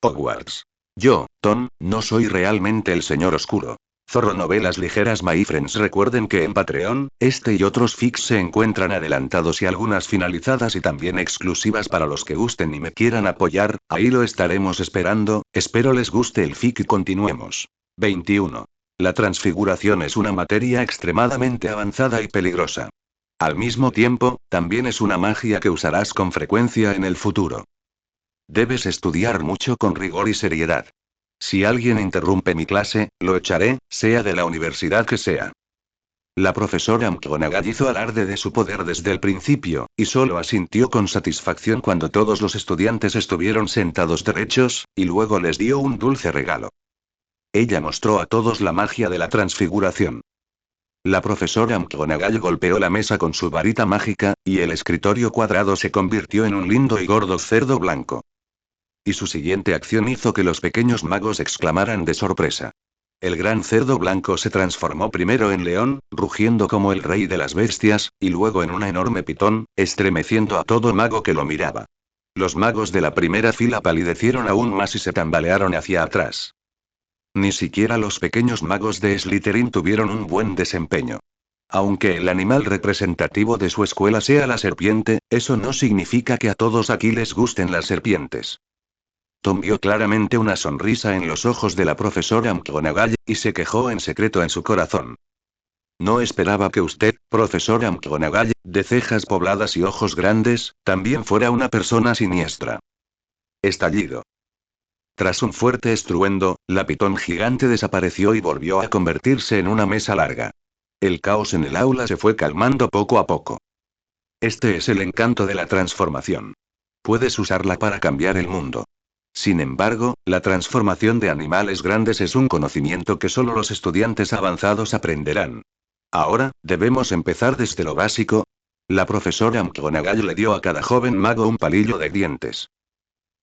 Hogwarts. Yo, Tom, no soy realmente el señor oscuro. Zorro Novelas Ligeras My Friends. Recuerden que en Patreon, este y otros fics se encuentran adelantados y algunas finalizadas y también exclusivas para los que gusten y me quieran apoyar, ahí lo estaremos esperando, espero les guste el fic y continuemos. 21. La transfiguración es una materia extremadamente avanzada y peligrosa. Al mismo tiempo, también es una magia que usarás con frecuencia en el futuro. Debes estudiar mucho con rigor y seriedad. Si alguien interrumpe mi clase, lo echaré, sea de la universidad que sea. La profesora McGonagall hizo alarde de su poder desde el principio, y solo asintió con satisfacción cuando todos los estudiantes estuvieron sentados derechos, y luego les dio un dulce regalo. Ella mostró a todos la magia de la transfiguración. La profesora McGonagall golpeó la mesa con su varita mágica, y el escritorio cuadrado se convirtió en un lindo y gordo cerdo blanco. Y su siguiente acción hizo que los pequeños magos exclamaran de sorpresa. El gran cerdo blanco se transformó primero en león, rugiendo como el rey de las bestias, y luego en una enorme pitón, estremeciendo a todo mago que lo miraba. Los magos de la primera fila palidecieron aún más y se tambalearon hacia atrás. Ni siquiera los pequeños magos de Slytherin tuvieron un buen desempeño. Aunque el animal representativo de su escuela sea la serpiente, eso no significa que a todos aquí les gusten las serpientes. Tom vio claramente una sonrisa en los ojos de la profesora McGonagall, y se quejó en secreto en su corazón. No esperaba que usted, profesora McGonagall, de cejas pobladas y ojos grandes, también fuera una persona siniestra. Estallido. Tras un fuerte estruendo, la pitón gigante desapareció y volvió a convertirse en una mesa larga. El caos en el aula se fue calmando poco a poco. Este es el encanto de la transformación. Puedes usarla para cambiar el mundo. Sin embargo, la transformación de animales grandes es un conocimiento que solo los estudiantes avanzados aprenderán. Ahora, debemos empezar desde lo básico. La profesora McGonagall le dio a cada joven mago un palillo de dientes.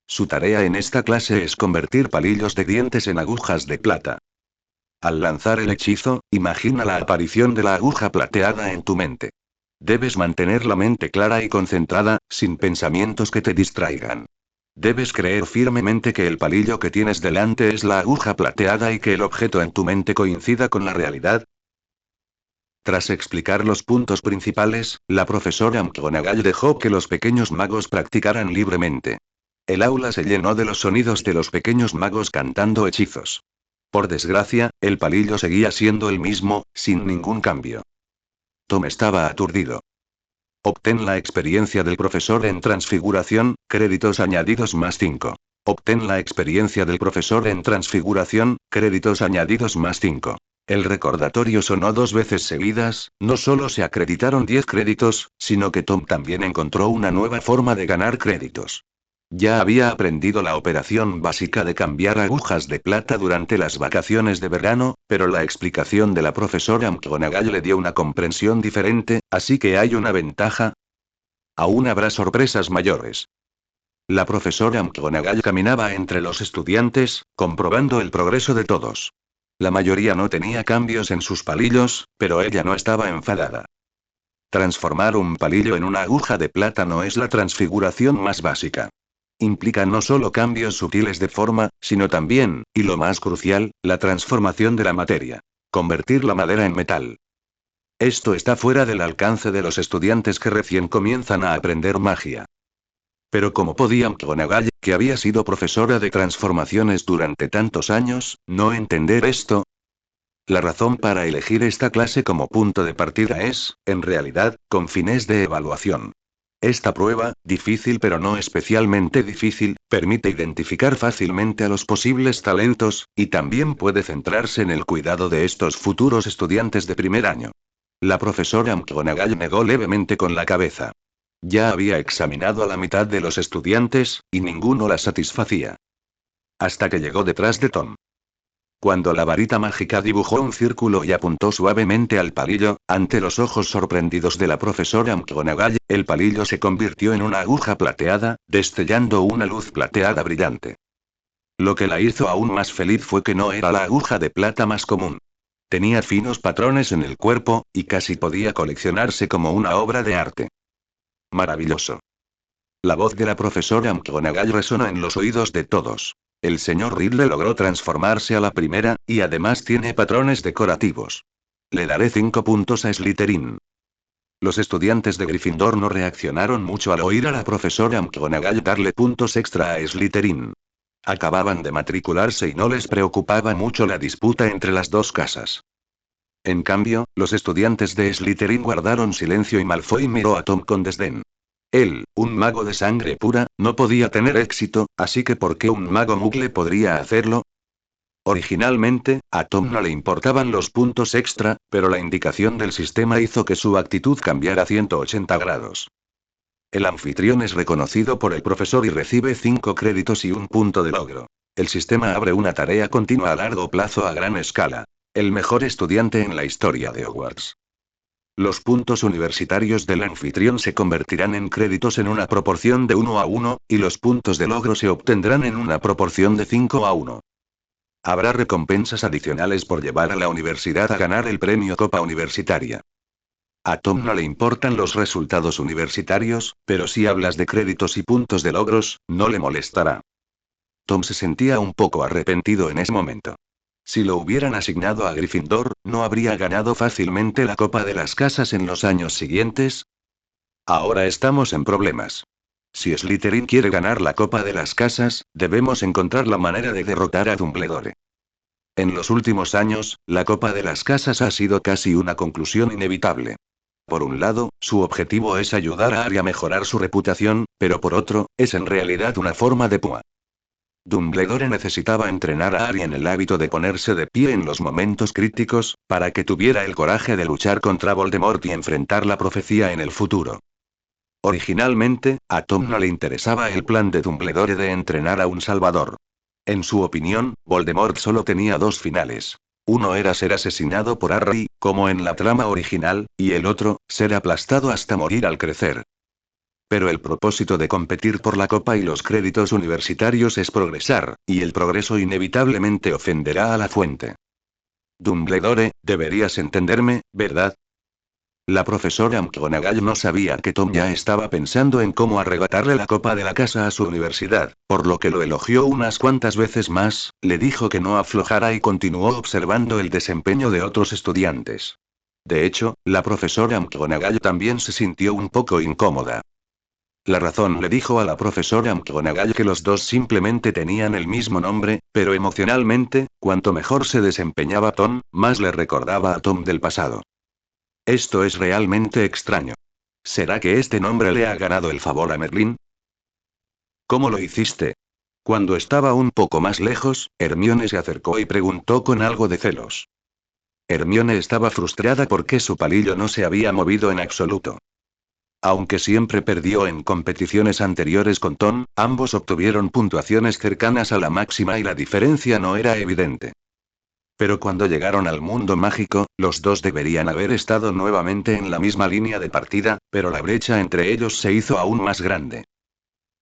Su tarea en esta clase es convertir palillos de dientes en agujas de plata. Al lanzar el hechizo, imagina la aparición de la aguja plateada en tu mente. Debes mantener la mente clara y concentrada, sin pensamientos que te distraigan. Debes creer firmemente que el palillo que tienes delante es la aguja plateada y que el objeto en tu mente coincida con la realidad. Tras explicar los puntos principales, la profesora McGonagall dejó que los pequeños magos practicaran libremente. El aula se llenó de los sonidos de los pequeños magos cantando hechizos. Por desgracia, el palillo seguía siendo el mismo, sin ningún cambio. Tom estaba aturdido. Obtén la experiencia del profesor en transfiguración, créditos añadidos más 5. Obtén la experiencia del profesor en transfiguración, créditos añadidos más 5. El recordatorio sonó 2 veces seguidas, no solo se acreditaron 10 créditos, sino que Tom también encontró una nueva forma de ganar créditos. Ya había aprendido la operación básica de cambiar agujas de plata durante las vacaciones de verano, pero la explicación de la profesora McGonagall le dio una comprensión diferente, así que hay una ventaja. Aún habrá sorpresas mayores. La profesora McGonagall caminaba entre los estudiantes, comprobando el progreso de todos. La mayoría no tenía cambios en sus palillos, pero ella no estaba enfadada. Transformar un palillo en una aguja de plata no es la transfiguración más básica. Implica no solo cambios sutiles de forma, sino también, y lo más crucial, la transformación de la materia. Convertir la madera en metal. Esto está fuera del alcance de los estudiantes que recién comienzan a aprender magia. Pero ¿cómo podía McGonagall, que había sido profesora de transformaciones durante tantos años, no entender esto? La razón para elegir esta clase como punto de partida es, en realidad, con fines de evaluación. Esta prueba, difícil pero no especialmente difícil, permite identificar fácilmente a los posibles talentos, y también puede centrarse en el cuidado de estos futuros estudiantes de primer año. La profesora McGonagall negó levemente con la cabeza. Ya había examinado a la mitad de los estudiantes, y ninguno la satisfacía. Hasta que llegó detrás de Tom. Cuando la varita mágica dibujó un círculo y apuntó suavemente al palillo, ante los ojos sorprendidos de la profesora McGonagall, el palillo se convirtió en una aguja plateada, destellando una luz plateada brillante. Lo que la hizo aún más feliz fue que no era la aguja de plata más común. Tenía finos patrones en el cuerpo, y casi podía coleccionarse como una obra de arte. Maravilloso. La voz de la profesora McGonagall resonó en los oídos de todos. El señor Riddle logró transformarse a la primera, y además tiene patrones decorativos. Le daré 5 puntos a Slytherin. Los estudiantes de Gryffindor no reaccionaron mucho al oír a la profesora McGonagall darle puntos extra a Slytherin. Acababan de matricularse y no les preocupaba mucho la disputa entre las dos casas. En cambio, los estudiantes de Slytherin guardaron silencio y Malfoy miró a Tom con desdén. Él, un mago de sangre pura, no podía tener éxito, así que ¿por qué un mago muggle podría hacerlo? Originalmente, a Tom no le importaban los puntos extra, pero la indicación del sistema hizo que su actitud cambiara 180 grados. El anfitrión es reconocido por el profesor y recibe 5 créditos y un punto de logro. El sistema abre una tarea continua a largo plazo a gran escala. El mejor estudiante en la historia de Hogwarts. Los puntos universitarios del anfitrión se convertirán en créditos en una proporción de 1 a 1, y los puntos de logro se obtendrán en una proporción de 5 a 1. Habrá recompensas adicionales por llevar a la universidad a ganar el premio Copa Universitaria. A Tom no le importan los resultados universitarios, pero si hablas de créditos y puntos de logros, no le molestará. Tom se sentía un poco arrepentido en ese momento. Si lo hubieran asignado a Gryffindor, ¿no habría ganado fácilmente la Copa de las Casas en los años siguientes? Ahora estamos en problemas. Si Slytherin quiere ganar la Copa de las Casas, debemos encontrar la manera de derrotar a Dumbledore. En los últimos años, la Copa de las Casas ha sido casi una conclusión inevitable. Por un lado, su objetivo es ayudar a Harry a mejorar su reputación, pero por otro, es en realidad una forma de púa. Dumbledore necesitaba entrenar a Harry en el hábito de ponerse de pie en los momentos críticos, para que tuviera el coraje de luchar contra Voldemort y enfrentar la profecía en el futuro. Originalmente, a Tom no le interesaba el plan de Dumbledore de entrenar a un Salvador. En su opinión, Voldemort solo tenía 2 finales. Uno era ser asesinado por Harry, como en la trama original, y el otro, ser aplastado hasta morir al crecer. Pero el propósito de competir por la copa y los créditos universitarios es progresar, y el progreso inevitablemente ofenderá a la fuente. Dumbledore, deberías entenderme, ¿verdad? La profesora McGonagall no sabía que Tom ya estaba pensando en cómo arrebatarle la copa de la casa a su universidad, por lo que lo elogió unas cuantas veces más, le dijo que no aflojara y continuó observando el desempeño de otros estudiantes. De hecho, la profesora McGonagall también se sintió un poco incómoda. La razón le dijo a la profesora McGonagall que los dos simplemente tenían el mismo nombre, pero emocionalmente, cuanto mejor se desempeñaba Tom, más le recordaba a Tom del pasado. Esto es realmente extraño. ¿Será que este nombre le ha ganado el favor a Merlín? ¿Cómo lo hiciste? Cuando estaba un poco más lejos, Hermione se acercó y preguntó con algo de celos. Hermione estaba frustrada porque su palillo no se había movido en absoluto. Aunque siempre perdió en competiciones anteriores con Tom, ambos obtuvieron puntuaciones cercanas a la máxima y la diferencia no era evidente. Pero cuando llegaron al mundo mágico, los dos deberían haber estado nuevamente en la misma línea de partida, pero la brecha entre ellos se hizo aún más grande.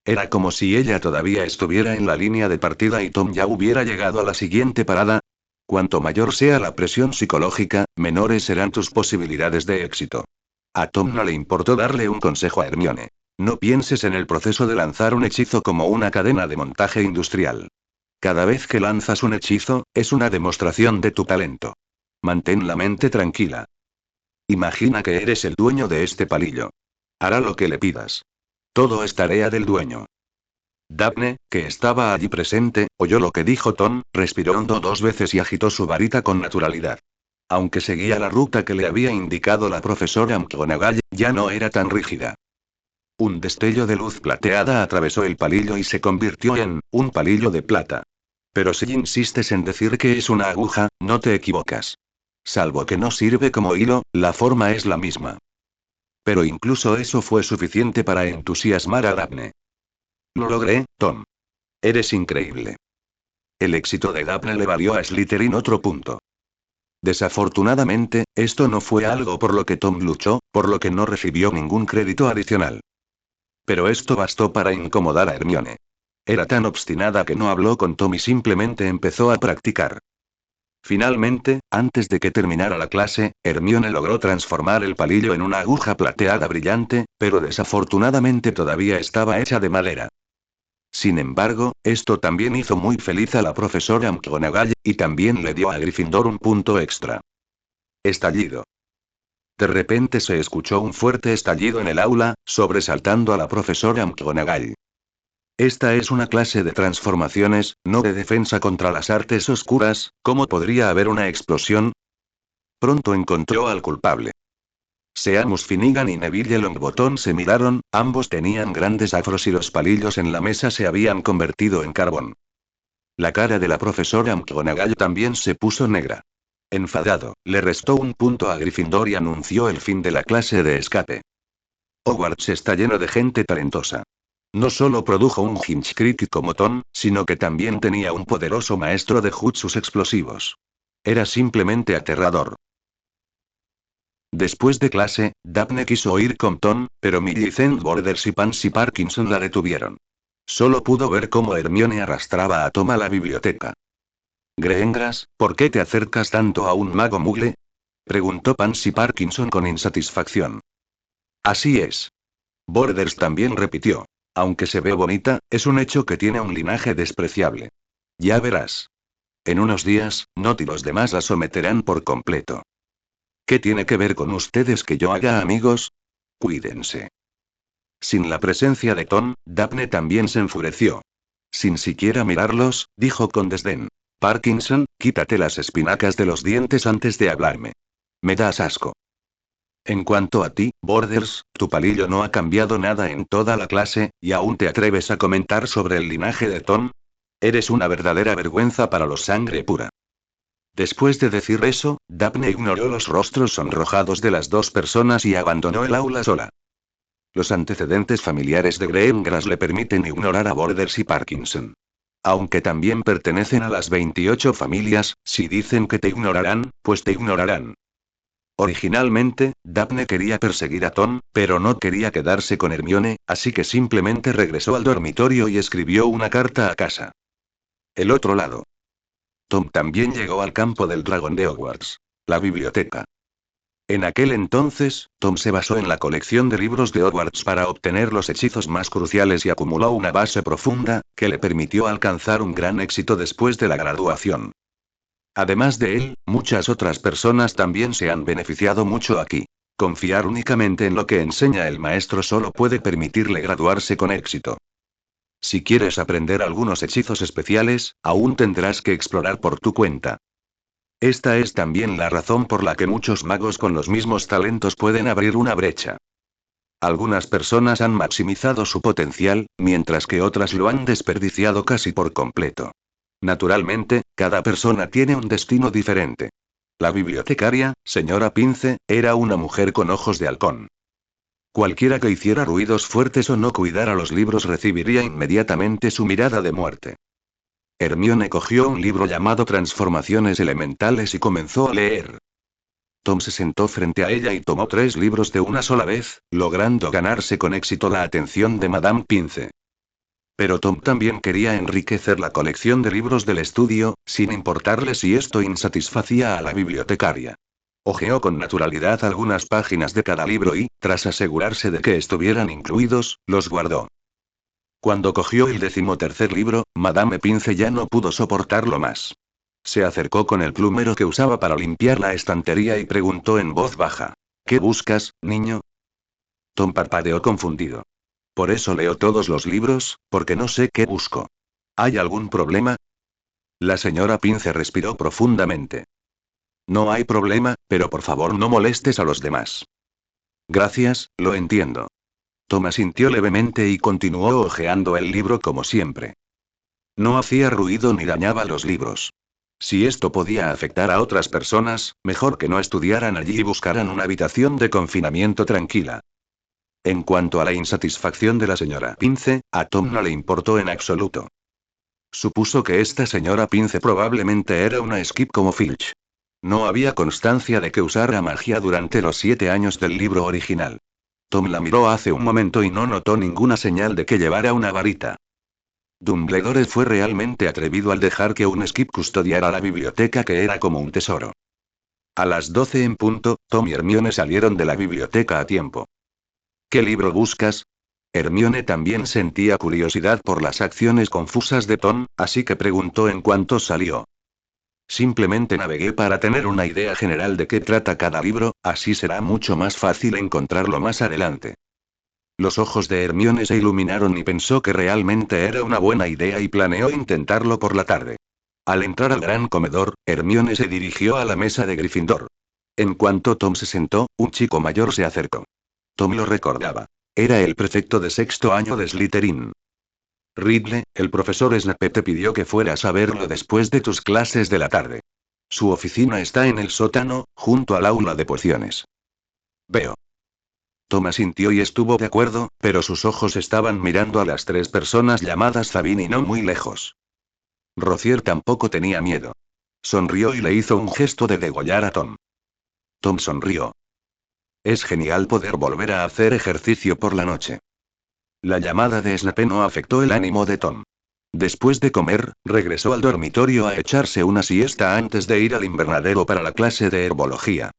Era como si ella todavía estuviera en la línea de partida y Tom ya hubiera llegado a la siguiente parada. Cuanto mayor sea la presión psicológica, menores serán tus posibilidades de éxito. A Tom no le importó darle un consejo a Hermione. No pienses en el proceso de lanzar un hechizo como una cadena de montaje industrial. Cada vez que lanzas un hechizo, es una demostración de tu talento. Mantén la mente tranquila. Imagina que eres el dueño de este palillo. Hará lo que le pidas. Todo es tarea del dueño. Daphne, que estaba allí presente, oyó lo que dijo Tom, respiró hondo 2 veces y agitó su varita con naturalidad. Aunque seguía la ruta que le había indicado la profesora McGonagall, ya no era tan rígida. Un destello de luz plateada atravesó el palillo y se convirtió en un palillo de plata. Pero si insistes en decir que es una aguja, no te equivocas. Salvo que no sirve como hilo, la forma es la misma. Pero incluso eso fue suficiente para entusiasmar a Daphne. Lo logré, Tom. Eres increíble. El éxito de Daphne le valió a Slytherin otro punto. Desafortunadamente, esto no fue algo por lo que Tom luchó, por lo que no recibió ningún crédito adicional. Pero esto bastó para incomodar a Hermione. Era tan obstinada que no habló con Tom y simplemente empezó a practicar. Finalmente, antes de que terminara la clase, Hermione logró transformar el palillo en una aguja plateada brillante, pero desafortunadamente todavía estaba hecha de madera. Sin embargo, esto también hizo muy feliz a la profesora McGonagall, y también le dio a Gryffindor un punto extra. Estallido. De repente se escuchó un fuerte estallido en el aula, sobresaltando a la profesora McGonagall. Esta es una clase de transformaciones, no de defensa contra las artes oscuras. ¿Cómo podría haber una explosión? Pronto encontró al culpable. Seamus Finnegan y Neville Longbottom se miraron, ambos tenían grandes afros y los palillos en la mesa se habían convertido en carbón. La cara de la profesora McGonagall también se puso negra. Enfadado, le restó un punto a Gryffindor y anunció el fin de la clase de escape. Hogwarts está lleno de gente talentosa. No solo produjo un Hinch crítico como Tom, sino que también tenía un poderoso maestro de jutsus explosivos. Era simplemente aterrador. Después de clase, Daphne quiso ir con Tom, pero Millicent Borders y Pansy Parkinson la detuvieron. Solo pudo ver cómo Hermione arrastraba a Tom a la biblioteca. Greengrass, ¿por qué te acercas tanto a un mago mugle? Preguntó Pansy Parkinson con insatisfacción. Así es. Borders también repitió. Aunque se ve bonita, es un hecho que tiene un linaje despreciable. Ya verás. En unos días, Not y los demás la someterán por completo. ¿Qué tiene que ver con ustedes que yo haga amigos? Cuídense. Sin la presencia de Tom, Daphne también se enfureció. Sin siquiera mirarlos, dijo con desdén. Parkinson, quítate las espinacas de los dientes antes de hablarme. Me das asco. En cuanto a ti, Borders, tu palillo no ha cambiado nada en toda la clase, y aún te atreves a comentar sobre el linaje de Tom. Eres una verdadera vergüenza para los sangre pura. Después de decir eso, Daphne ignoró los rostros sonrojados de las dos personas y abandonó el aula sola. Los antecedentes familiares de Greengrass le permiten ignorar a Borders y Parkinson. Aunque también pertenecen a las 28 familias, si dicen que te ignorarán, pues te ignorarán. Originalmente, Daphne quería perseguir a Tom, pero no quería quedarse con Hermione, así que simplemente regresó al dormitorio y escribió una carta a casa. El otro lado. Tom también llegó al campo del dragón de Hogwarts. La biblioteca. En aquel entonces, Tom se basó en la colección de libros de Hogwarts para obtener los hechizos más cruciales y acumuló una base profunda, que le permitió alcanzar un gran éxito después de la graduación. Además de él, muchas otras personas también se han beneficiado mucho aquí. Confiar únicamente en lo que enseña el maestro solo puede permitirle graduarse con éxito. Si quieres aprender algunos hechizos especiales, aún tendrás que explorar por tu cuenta. Esta es también la razón por la que muchos magos con los mismos talentos pueden abrir una brecha. Algunas personas han maximizado su potencial, mientras que otras lo han desperdiciado casi por completo. Naturalmente, cada persona tiene un destino diferente. La bibliotecaria, señora Pince, era una mujer con ojos de halcón. Cualquiera que hiciera ruidos fuertes o no cuidara los libros recibiría inmediatamente su mirada de muerte. Hermione cogió un libro llamado Transformaciones Elementales y comenzó a leer. Tom se sentó frente a ella y tomó 3 libros de una sola vez, logrando ganarse con éxito la atención de Madame Pince. Pero Tom también quería enriquecer la colección de libros del estudio, sin importarle si esto insatisfacía a la bibliotecaria. Hojeó con naturalidad algunas páginas de cada libro y, tras asegurarse de que estuvieran incluidos, los guardó. Cuando cogió el 13º libro, Madame Pince ya no pudo soportarlo más. Se acercó con el plumero que usaba para limpiar la estantería y preguntó en voz baja. ¿Qué buscas, niño? Tom parpadeó confundido. Por eso leo todos los libros, porque no sé qué busco. ¿Hay algún problema? La señora Pince respiró profundamente. No hay problema, pero por favor no molestes a los demás. Gracias, lo entiendo. Tom asintió levemente y continuó hojeando el libro como siempre. No hacía ruido ni dañaba los libros. Si esto podía afectar a otras personas, mejor que no estudiaran allí y buscaran una habitación de confinamiento tranquila. En cuanto a la insatisfacción de la señora Pince, a Tom no le importó en absoluto. Supuso que esta señora Pince probablemente era una Skip como Filch. No había constancia de que usara magia durante los 7 años del libro original. Tom la miró hace un momento y no notó ninguna señal de que llevara una varita. Dumbledore fue realmente atrevido al dejar que un Skip custodiara la biblioteca que era como un tesoro. A las 12 en punto, Tom y Hermione salieron de la biblioteca a tiempo. ¿Qué libro buscas? Hermione también sentía curiosidad por las acciones confusas de Tom, así que preguntó en cuanto salió. Simplemente navegué para tener una idea general de qué trata cada libro, así será mucho más fácil encontrarlo más adelante. Los ojos de Hermione se iluminaron y pensó que realmente era una buena idea y planeó intentarlo por la tarde. Al entrar al gran comedor, Hermione se dirigió a la mesa de Gryffindor. En cuanto Tom se sentó, un chico mayor se acercó. Tom lo recordaba. Era el prefecto de sexto año de Slytherin. Ridley, el profesor Snape te pidió que fueras a verlo después de tus clases de la tarde. Su oficina está en el sótano, junto al aula de pociones. Veo. Tom asintió y estuvo de acuerdo, pero sus ojos estaban mirando a las tres personas llamadas Zabin y no muy lejos. Rocier tampoco tenía miedo. Sonrió y le hizo un gesto de degollar a Tom. Tom sonrió. Es genial poder volver a hacer ejercicio por la noche. La llamada de Snape no afectó el ánimo de Tom. Después de comer, regresó al dormitorio a echarse una siesta antes de ir al invernadero para la clase de herbología.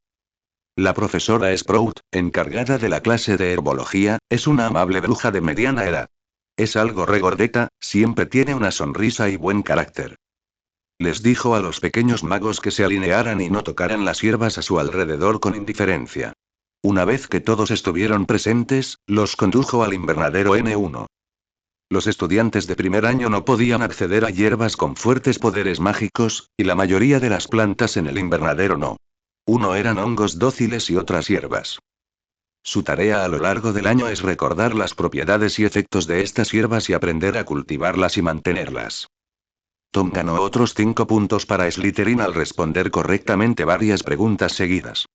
La profesora Sprout, encargada de la clase de herbología, es una amable bruja de mediana edad. Es algo regordeta, siempre tiene una sonrisa y buen carácter. Les dijo a los pequeños magos que se alinearan y no tocaran las hierbas a su alrededor con indiferencia. Una vez que todos estuvieron presentes, los condujo al invernadero N1. Los estudiantes de primer año no podían acceder a hierbas con fuertes poderes mágicos, y la mayoría de las plantas en el invernadero no. Uno eran hongos dóciles y otras hierbas. Su tarea a lo largo del año es recordar las propiedades y efectos de estas hierbas y aprender a cultivarlas y mantenerlas. Tom ganó otros 5 puntos para Slytherin al responder correctamente varias preguntas seguidas.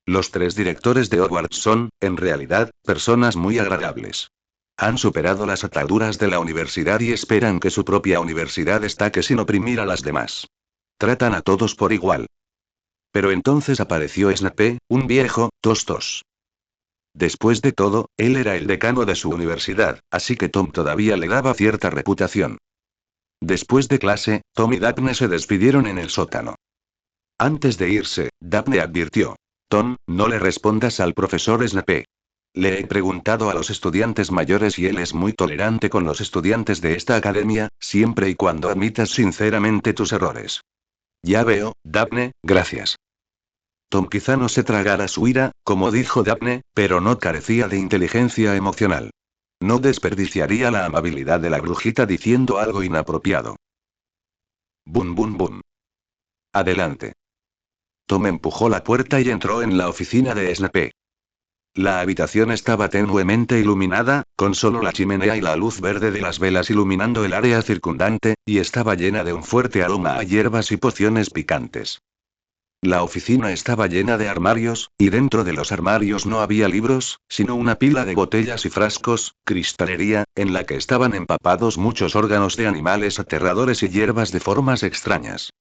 Los tres directores de Hogwarts son, en realidad, personas muy agradables. Han superado las ataduras de la universidad y esperan que su propia universidad destaque sin oprimir a las demás. Tratan a todos por igual. Pero entonces apareció Snape, un viejo, tostos. Después de todo, él era el decano de su universidad, así que Tom todavía le daba cierta reputación. Después de clase, Tom y Daphne se despidieron en el sótano. Antes de irse, Daphne advirtió. Tom, no le respondas al profesor Snape. Le he preguntado a los estudiantes mayores y él es muy tolerante con los estudiantes de esta academia, siempre y cuando admitas sinceramente tus errores. Ya veo, Daphne, gracias. Tom quizá no se tragara su ira, como dijo Daphne, pero no carecía de inteligencia emocional. No desperdiciaría la amabilidad de la brujita diciendo algo inapropiado. Bum bum bum. Adelante. Tom empujó la puerta y entró en la oficina de Snape. La habitación estaba tenuemente iluminada, con solo la chimenea y la luz verde de las velas iluminando el área circundante, y estaba llena de un fuerte aroma a hierbas y pociones picantes. La oficina estaba llena de armarios, y dentro de los armarios no había libros, sino una pila de botellas y frascos, cristalería, en la que estaban empapados muchos órganos de animales aterradores y hierbas de formas extrañas.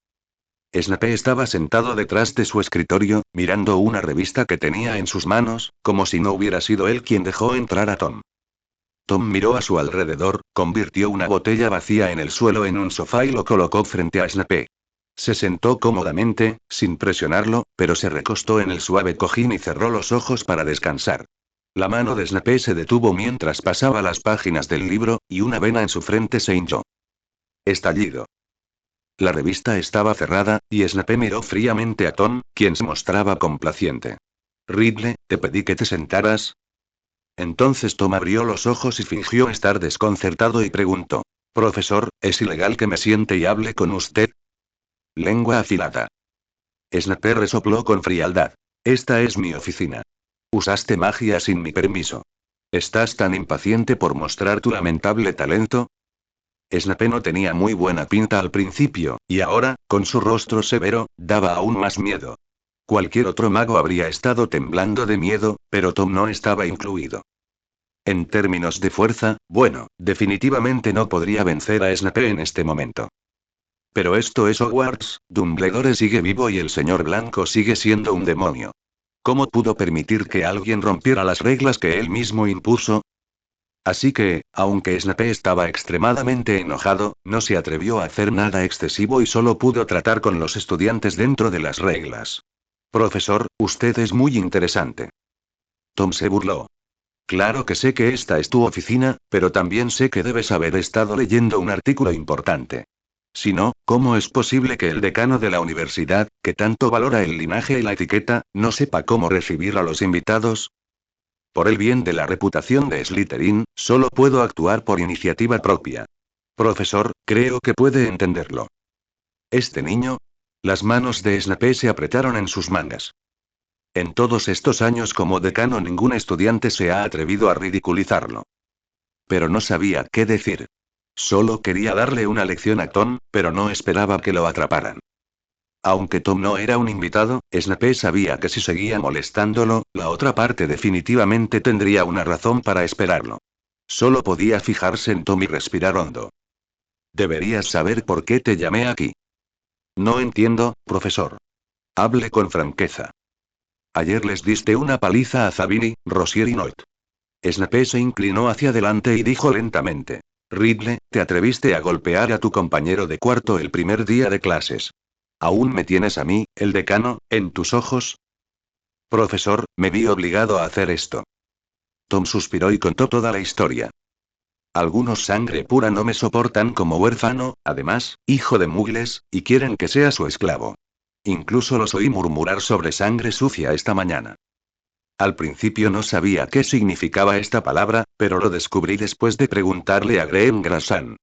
Snape estaba sentado detrás de su escritorio, mirando una revista que tenía en sus manos, como si no hubiera sido él quien dejó entrar a Tom. Tom miró a su alrededor, convirtió una botella vacía en el suelo en un sofá y lo colocó frente a Snape. Se sentó cómodamente, sin presionarlo, pero se recostó en el suave cojín y cerró los ojos para descansar. La mano de Snape se detuvo mientras pasaba las páginas del libro, y una vena en su frente se hinchó. Estallido. La revista estaba cerrada, y Snape miró fríamente a Tom, quien se mostraba complaciente. Ridley, te pedí que te sentaras. Entonces Tom abrió los ojos y fingió estar desconcertado y preguntó. Profesor, ¿es ilegal que me siente y hable con usted? Lengua afilada. Snape resopló con frialdad. Esta es mi oficina. Usaste magia sin mi permiso. ¿Estás tan impaciente por mostrar tu lamentable talento? Snape no tenía muy buena pinta al principio, y ahora, con su rostro severo, daba aún más miedo. Cualquier otro mago habría estado temblando de miedo, pero Tom no estaba incluido. En términos de fuerza, bueno, definitivamente no podría vencer a Snape en este momento. Pero esto es Hogwarts, Dumbledore sigue vivo y el señor Blanco sigue siendo un demonio. ¿Cómo pudo permitir que alguien rompiera las reglas que él mismo impuso? Así que, aunque Snape estaba extremadamente enojado, no se atrevió a hacer nada excesivo y solo pudo tratar con los estudiantes dentro de las reglas. Profesor, usted es muy interesante. Tom se burló. Claro que sé que esta es tu oficina, pero también sé que debes haber estado leyendo un artículo importante. Si no, ¿cómo es posible que el decano de la universidad, que tanto valora el linaje y la etiqueta, no sepa cómo recibir a los invitados? Por el bien de la reputación de Slytherin, solo puedo actuar por iniciativa propia. Profesor, creo que puede entenderlo. Este niño. Las manos de Snape se apretaron en sus mangas. En todos estos años como decano ningún estudiante se ha atrevido a ridiculizarlo. Pero no sabía qué decir. Solo quería darle una lección a Tom, pero no esperaba que lo atraparan. Aunque Tom no era un invitado, Snape sabía que si seguía molestándolo, la otra parte definitivamente tendría una razón para esperarlo. Solo podía fijarse en Tom y respirar hondo. Deberías saber por qué te llamé aquí. No entiendo, profesor. Hable con franqueza. Ayer les diste una paliza a Zabini, Rosier y Noit. Snape se inclinó hacia adelante y dijo lentamente. Ridley, te atreviste a golpear a tu compañero de cuarto el primer día de clases. ¿Aún me tienes a mí, el decano, en tus ojos? Profesor, me vi obligado a hacer esto. Tom suspiró y contó toda la historia. Algunos sangre pura no me soportan como huérfano, además, hijo de mugles, y quieren que sea su esclavo. Incluso los oí murmurar sobre sangre sucia esta mañana. Al principio no sabía qué significaba esta palabra, pero lo descubrí después de preguntarle a Graham Grassan.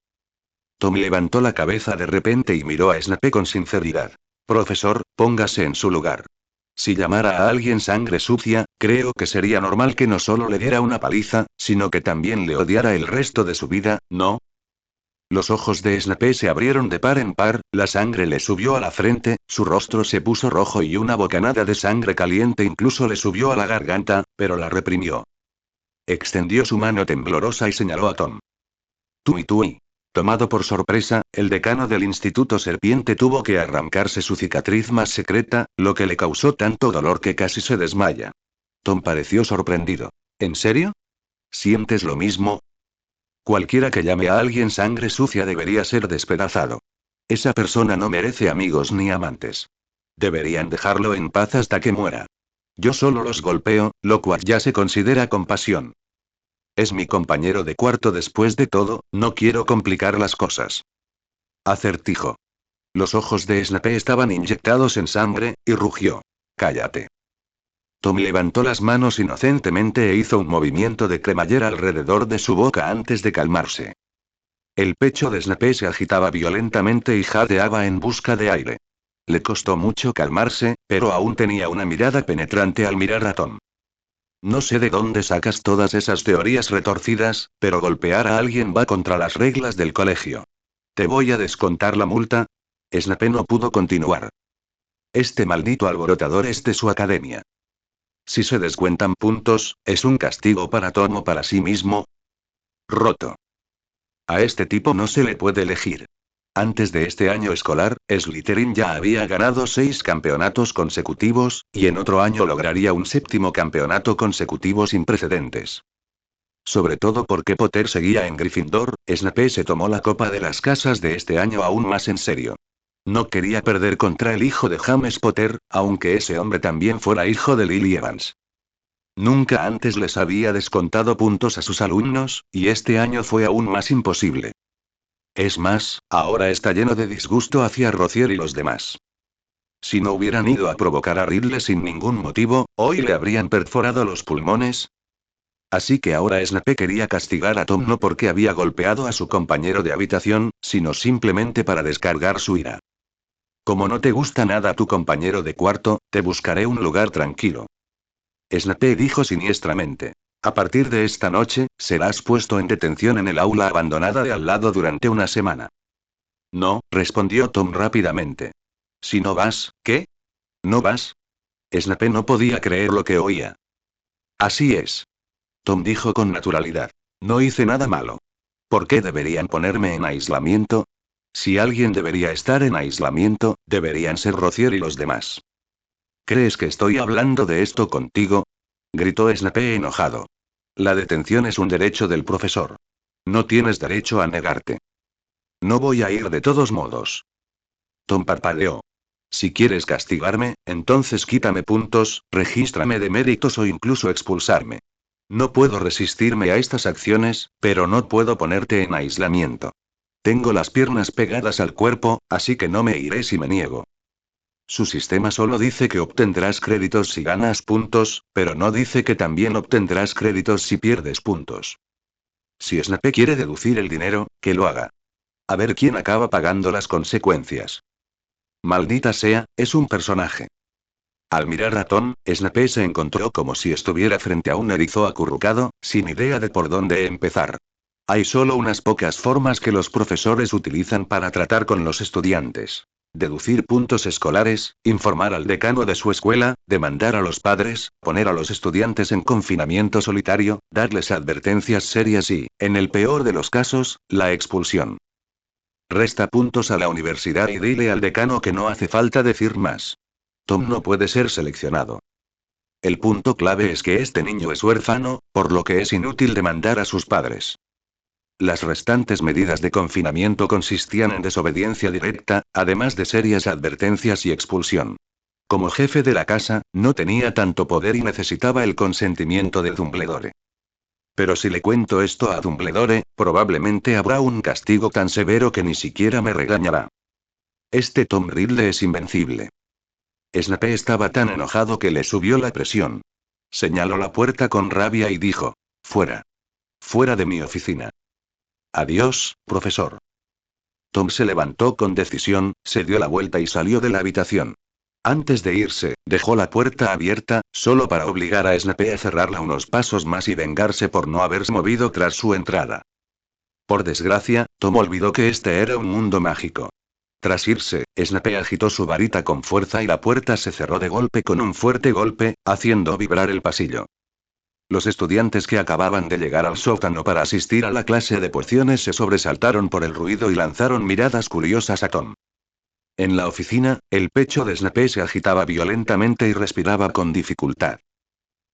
Tom levantó la cabeza de repente y miró a Snape con sinceridad. Profesor, póngase en su lugar. Si llamara a alguien sangre sucia, creo que sería normal que no solo le diera una paliza, sino que también le odiara el resto de su vida, ¿no? Los ojos de Snape se abrieron de par en par, la sangre le subió a la frente, su rostro se puso rojo y una bocanada de sangre caliente incluso le subió a la garganta, pero la reprimió. Extendió su mano temblorosa y señaló a Tom. Tú y tú y. Tomado por sorpresa, el decano del Instituto Serpiente tuvo que arrancarse su cicatriz más secreta, lo que le causó tanto dolor que casi se desmaya. Tom pareció sorprendido. ¿En serio? ¿Sientes lo mismo? Cualquiera que llame a alguien sangre sucia debería ser despedazado. Esa persona no merece amigos ni amantes. Deberían dejarlo en paz hasta que muera. Yo solo los golpeo, lo cual ya se considera compasión. Es mi compañero de cuarto después de todo, no quiero complicar las cosas. Acertijo. Los ojos de Snape estaban inyectados en sangre, y rugió. Cállate. Tom levantó las manos inocentemente e hizo un movimiento de cremallera alrededor de su boca antes de calmarse. El pecho de Snape se agitaba violentamente y jadeaba en busca de aire. Le costó mucho calmarse, pero aún tenía una mirada penetrante al mirar a Tom. No sé de dónde sacas todas esas teorías retorcidas, pero golpear a alguien va contra las reglas del colegio. ¿Te voy a descontar la multa? Snape no pudo continuar. Este maldito alborotador es de su academia. Si se descuentan puntos, ¿es un castigo para Tom o para sí mismo? Roto. A este tipo no se le puede elegir. Antes de este año escolar, Slytherin ya había ganado 6 campeonatos consecutivos, y en otro año lograría un 7º campeonato consecutivo sin precedentes. Sobre todo porque Potter seguía en Gryffindor, Snape se tomó la copa de las casas de este año aún más en serio. No quería perder contra el hijo de James Potter, aunque ese hombre también fuera hijo de Lily Evans. Nunca antes les había descontado puntos a sus alumnos, y este año fue aún más imposible. Es más, ahora está lleno de disgusto hacia Rosier y los demás. Si no hubieran ido a provocar a Ridley sin ningún motivo, hoy le habrían perforado los pulmones. Así que ahora Snape quería castigar a Tom no porque había golpeado a su compañero de habitación, sino simplemente para descargar su ira. Como no te gusta nada tu compañero de cuarto, te buscaré un lugar tranquilo. Snape dijo siniestramente. A partir de esta noche, serás puesto en detención en el aula abandonada de al lado durante una semana. No, respondió Tom rápidamente. Si no vas, ¿qué? ¿No vas? Snape no podía creer lo que oía. Así es. Tom dijo con naturalidad. No hice nada malo. ¿Por qué deberían ponerme en aislamiento? Si alguien debería estar en aislamiento, deberían ser Rosier y los demás. ¿Crees que estoy hablando de esto contigo? Gritó Snape enojado. La detención es un derecho del profesor. No tienes derecho a negarte. No voy a ir de todos modos. Tom parpadeó. Si quieres castigarme, entonces quítame puntos, regístrame de méritos o incluso expulsarme. No puedo resistirme a estas acciones, pero no puedo ponerte en aislamiento. Tengo las piernas pegadas al cuerpo, así que no me iré si me niego. Su sistema solo dice que obtendrás créditos si ganas puntos, pero no dice que también obtendrás créditos si pierdes puntos. Si Snape quiere deducir el dinero, que lo haga. A ver quién acaba pagando las consecuencias. Maldita sea, es un personaje. Al mirar a Tom, Snape se encontró como si estuviera frente a un erizo acurrucado, sin idea de por dónde empezar. Hay solo unas pocas formas que los profesores utilizan para tratar con los estudiantes. Deducir puntos escolares, informar al decano de su escuela, demandar a los padres, poner a los estudiantes en confinamiento solitario, darles advertencias serias y, en el peor de los casos, la expulsión. Resta puntos a la universidad y dile al decano que no hace falta decir más. Tom no puede ser seleccionado. El punto clave es que este niño es huérfano, por lo que es inútil demandar a sus padres. Las restantes medidas de confinamiento consistían en desobediencia directa, además de serias advertencias y expulsión. Como jefe de la casa, no tenía tanto poder y necesitaba el consentimiento de Dumbledore. Pero si le cuento esto a Dumbledore, probablemente habrá un castigo tan severo que ni siquiera me regañará. Este Tom Riddle es invencible. Snape estaba tan enojado que le subió la presión. Señaló la puerta con rabia y dijo: fuera. Fuera de mi oficina. Adiós, profesor. Tom se levantó con decisión, se dio la vuelta y salió de la habitación. Antes de irse, dejó la puerta abierta, solo para obligar a Snape a cerrarla unos pasos más y vengarse por no haberse movido tras su entrada. Por desgracia, Tom olvidó que este era un mundo mágico. Tras irse, Snape agitó su varita con fuerza y la puerta se cerró de golpe con un fuerte golpe, haciendo vibrar el pasillo. Los estudiantes que acababan de llegar al sótano para asistir a la clase de pociones se sobresaltaron por el ruido y lanzaron miradas curiosas a Tom. En la oficina, el pecho de Snape se agitaba violentamente y respiraba con dificultad.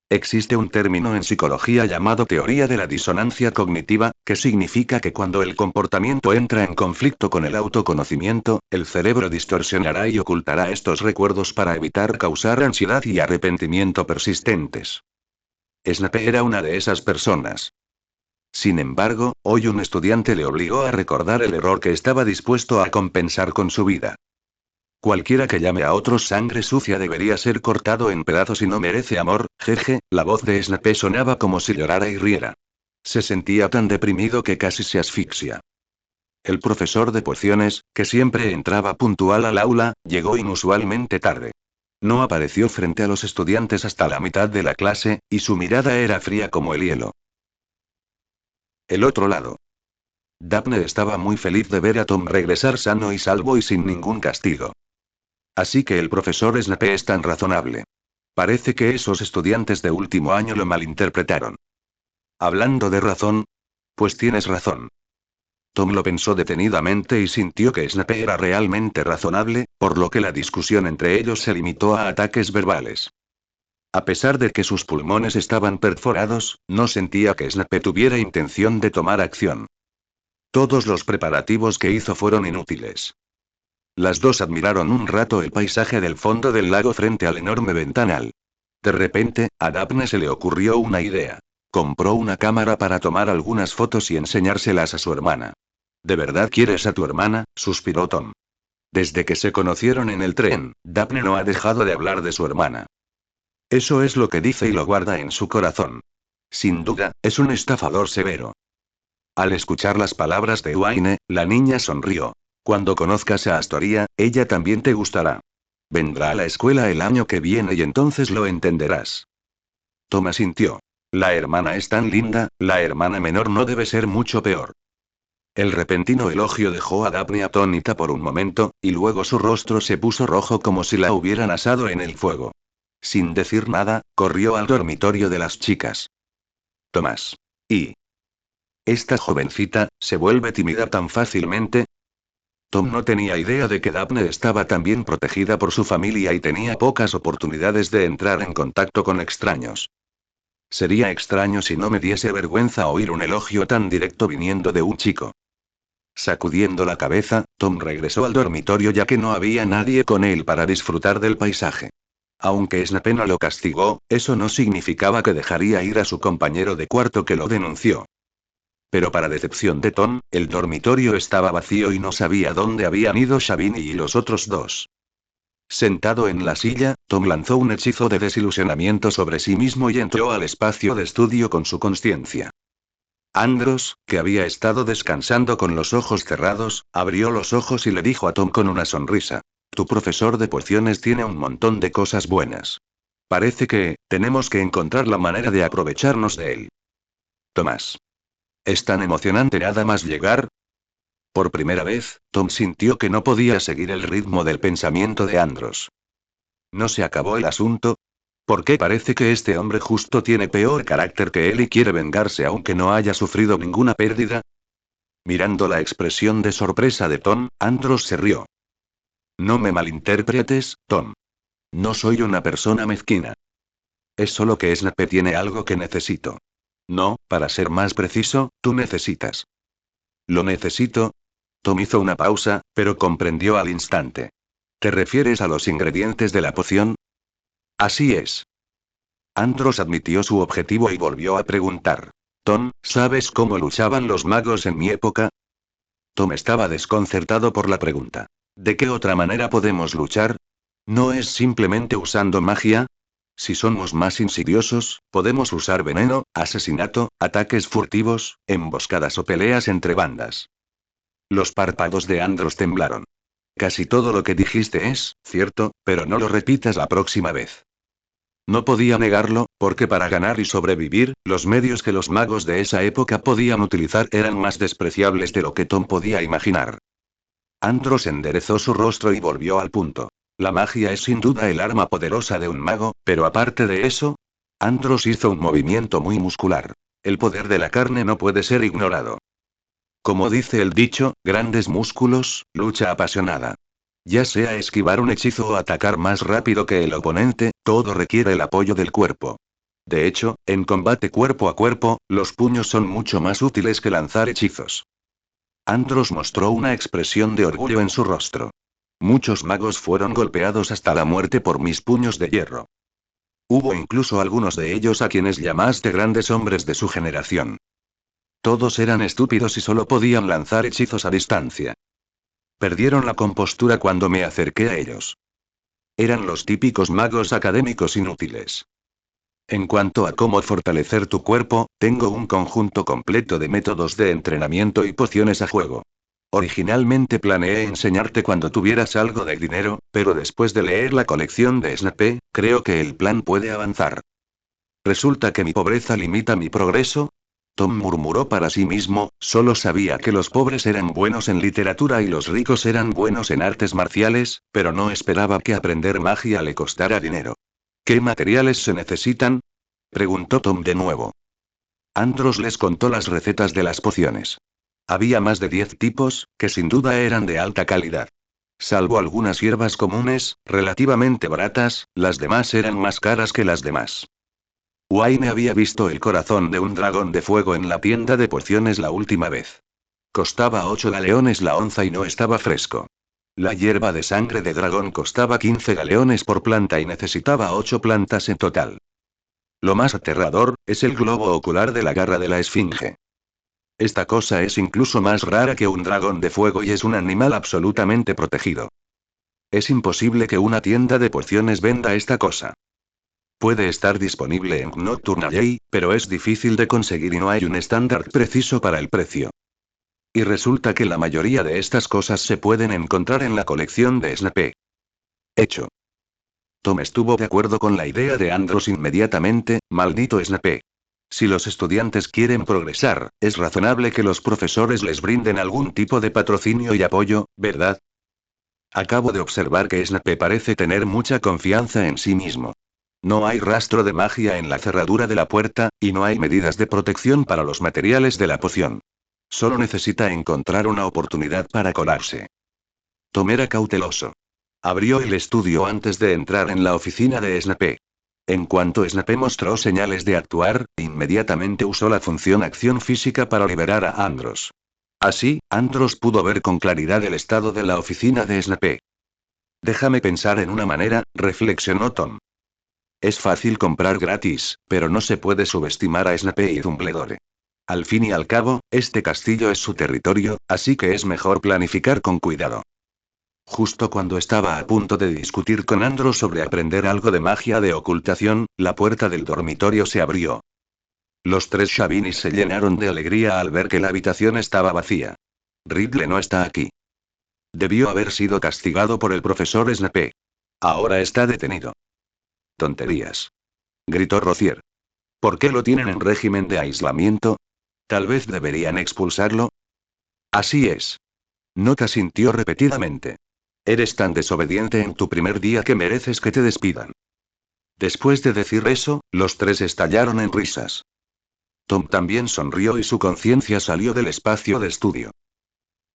Existe un término en psicología llamado teoría de la disonancia cognitiva, que significa que cuando el comportamiento entra en conflicto con el autoconocimiento, el cerebro distorsionará y ocultará estos recuerdos para evitar causar ansiedad y arrepentimiento persistentes. Snape era una de esas personas. Sin embargo, hoy un estudiante le obligó a recordar el error que estaba dispuesto a compensar con su vida. Cualquiera que llame a otros sangre sucia debería ser cortado en pedazos y no merece amor, jeje. La voz de Snape sonaba como si llorara y riera. Se sentía tan deprimido que casi se asfixia. El profesor de pociones, que siempre entraba puntual al aula, llegó inusualmente tarde. No apareció frente a los estudiantes hasta la mitad de la clase, y su mirada era fría como el hielo. El otro lado. Daphne estaba muy feliz de ver a Tom regresar sano y salvo y sin ningún castigo. Así que el profesor Snape es tan razonable. Parece que esos estudiantes de último año lo malinterpretaron. Hablando de razón, pues tienes razón. Tom lo pensó detenidamente y sintió que Snape era realmente razonable, por lo que la discusión entre ellos se limitó a ataques verbales. A pesar de que sus pulmones estaban perforados, no sentía que Snape tuviera intención de tomar acción. Todos los preparativos que hizo fueron inútiles. Las dos admiraron un rato el paisaje del fondo del lago frente al enorme ventanal. De repente, a Daphne se le ocurrió una idea. Compró una cámara para tomar algunas fotos y enseñárselas a su hermana. ¿De verdad quieres a tu hermana?, suspiró Tom. Desde que se conocieron en el tren, Daphne no ha dejado de hablar de su hermana. Eso es lo que dice y lo guarda en su corazón. Sin duda, es un estafador severo. Al escuchar las palabras de Wayne, la niña sonrió. Cuando conozcas a Astoria, ella también te gustará. Vendrá a la escuela el año que viene y entonces lo entenderás. Tom asintió. La hermana es tan linda, la hermana menor no debe ser mucho peor. El repentino elogio dejó a Daphne atónita por un momento, y luego su rostro se puso rojo como si la hubieran asado en el fuego. Sin decir nada, corrió al dormitorio de las chicas. Tomás. ¿Y esta jovencita se vuelve tímida tan fácilmente? Tom no tenía idea de que Daphne estaba tan bien protegida por su familia y tenía pocas oportunidades de entrar en contacto con extraños. Sería extraño si no me diese vergüenza oír un elogio tan directo viniendo de un chico. Sacudiendo la cabeza, Tom regresó al dormitorio ya que no había nadie con él para disfrutar del paisaje. Aunque Snape no lo castigó, eso no significaba que dejaría ir a su compañero de cuarto que lo denunció. Pero para decepción de Tom, el dormitorio estaba vacío y no sabía dónde habían ido Shabini y los otros dos. Sentado en la silla, Tom lanzó un hechizo de desilusionamiento sobre sí mismo y entró al espacio de estudio con su conciencia. Andros, que había estado descansando con los ojos cerrados, abrió los ojos y le dijo a Tom con una sonrisa. Tu profesor de pociones tiene un montón de cosas buenas. Parece que, tenemos que encontrar la manera de aprovecharnos de él. Tomás. ¿Es tan emocionante nada más llegar? Por primera vez, Tom sintió que no podía seguir el ritmo del pensamiento de Andros. ¿No se acabó el asunto? ¿Por qué parece que este hombre justo tiene peor carácter que él y quiere vengarse aunque no haya sufrido ninguna pérdida? Mirando la expresión de sorpresa de Tom, Andros se rió. No me malinterpretes, Tom. No soy una persona mezquina. Es solo que Snape tiene algo que necesito. No, para ser más preciso, tú necesitas. ¿Lo necesito? Tom hizo una pausa, pero comprendió al instante. ¿Te refieres a los ingredientes de la poción? Así es. Andros admitió su objetivo y volvió a preguntar. Tom, ¿sabes cómo luchaban los magos en mi época? Tom estaba desconcertado por la pregunta. ¿De qué otra manera podemos luchar? ¿No es simplemente usando magia? Si somos más insidiosos, podemos usar veneno, asesinato, ataques furtivos, emboscadas o peleas entre bandas. Los párpados de Andros temblaron. Casi todo lo que dijiste es cierto, pero no lo repitas la próxima vez. No podía negarlo, porque para ganar y sobrevivir, los medios que los magos de esa época podían utilizar eran más despreciables de lo que Tom podía imaginar. Andros enderezó su rostro y volvió al punto. La magia es sin duda el arma poderosa de un mago, pero aparte de eso, Andros hizo un movimiento muy muscular. El poder de la carne no puede ser ignorado. Como dice el dicho, grandes músculos, lucha apasionada. Ya sea esquivar un hechizo o atacar más rápido que el oponente, todo requiere el apoyo del cuerpo. De hecho, en combate cuerpo a cuerpo, los puños son mucho más útiles que lanzar hechizos. Andros mostró una expresión de orgullo en su rostro. Muchos magos fueron golpeados hasta la muerte por mis puños de hierro. Hubo incluso algunos de ellos a quienes llamaste grandes hombres de su generación. Todos eran estúpidos y solo podían lanzar hechizos a distancia. Perdieron la compostura cuando me acerqué a ellos. Eran los típicos magos académicos inútiles. En cuanto a cómo fortalecer tu cuerpo, tengo un conjunto completo de métodos de entrenamiento y pociones a juego. Originalmente planeé enseñarte cuando tuvieras algo de dinero, pero después de leer la colección de Snape, creo que el plan puede avanzar. ¿Resulta que mi pobreza limita mi progreso? Tom murmuró para sí mismo, solo sabía que los pobres eran buenos en literatura y los ricos eran buenos en artes marciales, pero no esperaba que aprender magia le costara dinero. ¿Qué materiales se necesitan? Preguntó Tom de nuevo. Andros les contó las recetas de las pociones. Había más de 10 tipos, que sin duda eran de alta calidad. Salvo algunas hierbas comunes, relativamente baratas, las demás eran más caras que las demás. Wayne había visto el corazón de un dragón de fuego en la tienda de pociones la última vez. Costaba 8 galeones la onza y no estaba fresco. La hierba de sangre de dragón costaba 15 galeones por planta y necesitaba 8 plantas en total. Lo más aterrador, es el globo ocular de la garra de la esfinge. Esta cosa es incluso más rara que un dragón de fuego y es un animal absolutamente protegido. Es imposible que una tienda de pociones venda esta cosa. Puede estar disponible en Nocturne Alley, pero es difícil de conseguir y no hay un estándar preciso para el precio. Y resulta que la mayoría de estas cosas se pueden encontrar en la colección de Snape. Hecho. Tom estuvo de acuerdo con la idea de Andros inmediatamente, maldito Snape. Si los estudiantes quieren progresar, es razonable que los profesores les brinden algún tipo de patrocinio y apoyo, ¿verdad? Acabo de observar que Snape parece tener mucha confianza en sí mismo. No hay rastro de magia en la cerradura de la puerta, y no hay medidas de protección para los materiales de la poción. Solo necesita encontrar una oportunidad para colarse. Tom era cauteloso. Abrió el estudio antes de entrar en la oficina de Snape. En cuanto Snape mostró señales de actuar, inmediatamente usó la función acción física para liberar a Andros. Así, Andros pudo ver con claridad el estado de la oficina de Snape. Déjame pensar en una manera, reflexionó Tom. Es fácil comprar gratis, pero no se puede subestimar a Snape y Dumbledore. Al fin y al cabo, este castillo es su territorio, así que es mejor planificar con cuidado. Justo cuando estaba a punto de discutir con Andrew sobre aprender algo de magia de ocultación, la puerta del dormitorio se abrió. Los tres Shavinis se llenaron de alegría al ver que la habitación estaba vacía. Ridley no está aquí. Debió haber sido castigado por el profesor Snape. Ahora está detenido. Tonterías. Gritó Rocier. ¿Por qué lo tienen en régimen de aislamiento? Tal vez deberían expulsarlo. Así es. Nota sintió repetidamente. Eres tan desobediente en tu primer día que mereces que te despidan. Después de decir eso, los tres estallaron en risas. Tom también sonrió y su conciencia salió del espacio de estudio.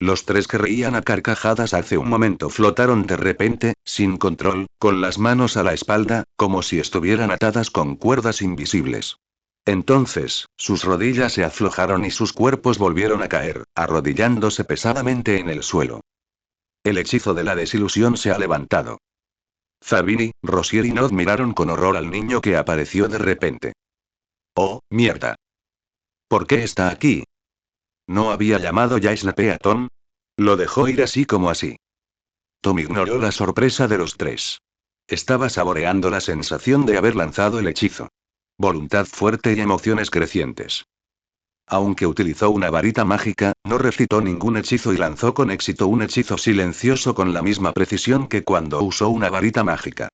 Los tres que reían a carcajadas hace un momento flotaron de repente, sin control, con las manos a la espalda, como si estuvieran atadas con cuerdas invisibles. Entonces, sus rodillas se aflojaron y sus cuerpos volvieron a caer, arrodillándose pesadamente en el suelo. El hechizo de la desilusión se ha levantado. Zabini, Rosier y Nod miraron con horror al niño que apareció de repente. ¡Oh, mierda! ¿Por qué está aquí? ¿No había llamado ya Snape a Tom? Lo dejó ir así como así. Tom ignoró la sorpresa de los tres. Estaba saboreando la sensación de haber lanzado el hechizo. Voluntad fuerte y emociones crecientes. Aunque utilizó una varita mágica, no recitó ningún hechizo y lanzó con éxito un hechizo silencioso con la misma precisión que cuando usó una varita mágica.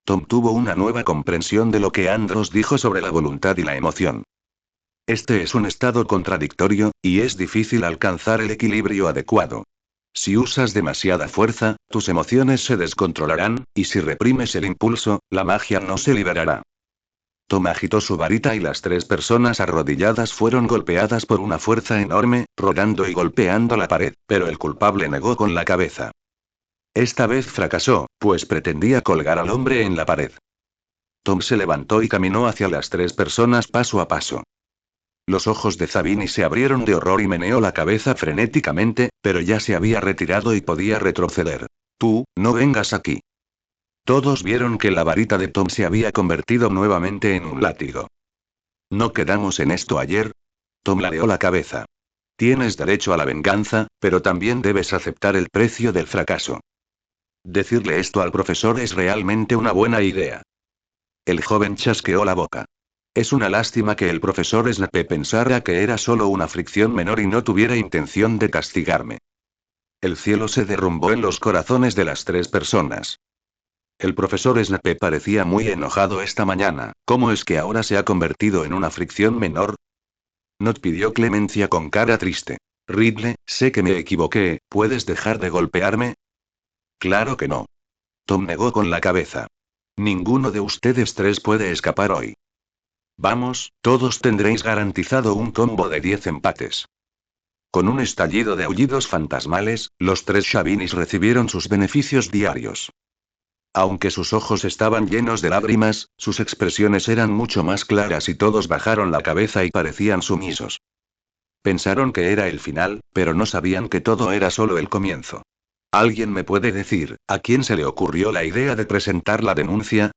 Tom tuvo una nueva comprensión de lo que Andros dijo sobre la voluntad y la emoción. Este es un estado contradictorio, y es difícil alcanzar el equilibrio adecuado. Si usas demasiada fuerza, tus emociones se descontrolarán, y si reprimes el impulso, la magia no se liberará. Tom agitó su varita y las tres personas arrodilladas fueron golpeadas por una fuerza enorme, rodando y golpeando la pared, pero el culpable negó con la cabeza. Esta vez fracasó, pues pretendía colgar al hombre en la pared. Tom se levantó y caminó hacia las tres personas paso a paso. Los ojos de Zabini se abrieron de horror y meneó la cabeza frenéticamente, pero ya se había retirado y podía retroceder. Tú, no vengas aquí. Todos vieron que la varita de Tom se había convertido nuevamente en un látigo. ¿No quedamos en esto ayer? Tom ladeó la cabeza. Tienes derecho a la venganza, pero también debes aceptar el precio del fracaso. Decirle esto al profesor es realmente una buena idea. El joven chasqueó la boca. Es una lástima que el profesor Snape pensara que era solo una fricción menor y no tuviera intención de castigarme. El cielo se derrumbó en los corazones de las tres personas. El profesor Snape parecía muy enojado esta mañana. ¿Cómo es que ahora se ha convertido en una fricción menor? Nod pidió clemencia con cara triste. Ridley, sé que me equivoqué, ¿puedes dejar de golpearme? Claro que no. Tom negó con la cabeza. Ninguno de ustedes tres puede escapar hoy. Vamos, todos tendréis garantizado un combo de 10 empates. Con un estallido de aullidos fantasmales, los tres Shavinis recibieron sus beneficios diarios. Aunque sus ojos estaban llenos de lágrimas, sus expresiones eran mucho más claras y todos bajaron la cabeza y parecían sumisos. Pensaron que era el final, pero no sabían que todo era solo el comienzo. ¿Alguien me puede decir, a quién se le ocurrió la idea de presentar la denuncia?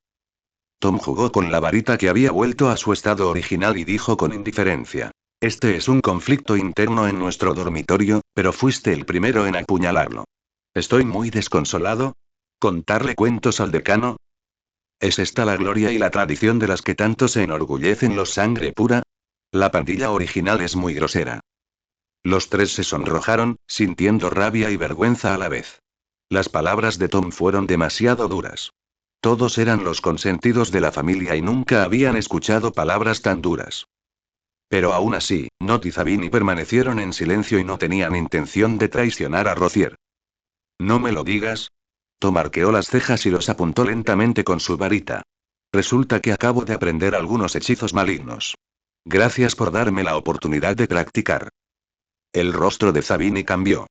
Tom jugó con la varita que había vuelto a su estado original y dijo con indiferencia. Este es un conflicto interno en nuestro dormitorio, pero fuiste el primero en apuñalarlo. Estoy muy desconsolado. ¿Contarle cuentos al decano? ¿Es esta la gloria y la tradición de las que tanto se enorgullecen los sangre pura? La pandilla original es muy grosera. Los tres se sonrojaron, sintiendo rabia y vergüenza a la vez. Las palabras de Tom fueron demasiado duras. Todos eran los consentidos de la familia y nunca habían escuchado palabras tan duras. Pero aún así, Nod y Zabini permanecieron en silencio y no tenían intención de traicionar a Rocier. No me lo digas. Tom arqueó las cejas y los apuntó lentamente con su varita. Resulta que acabo de aprender algunos hechizos malignos. Gracias por darme la oportunidad de practicar. El rostro de Zabini cambió.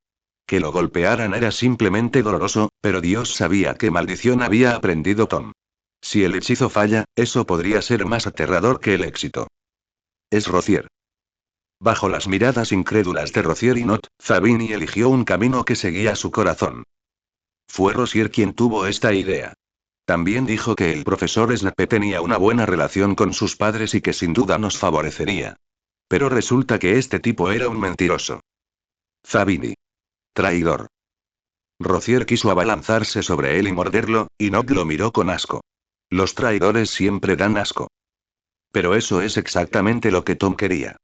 Que lo golpearan era simplemente doloroso, pero Dios sabía qué maldición había aprendido Tom. Si el hechizo falla, eso podría ser más aterrador que el éxito. Es Rocier. Bajo las miradas incrédulas de Rocier y Nod, Zabini eligió un camino que seguía su corazón. Fue Rocier quien tuvo esta idea. También dijo que el profesor Snape tenía una buena relación con sus padres y que sin duda nos favorecería. Pero resulta que este tipo era un mentiroso. Zabini. Traidor. Rocier quiso abalanzarse sobre él y morderlo, y Nod lo miró con asco. Los traidores siempre dan asco. Pero eso es exactamente lo que Tom quería.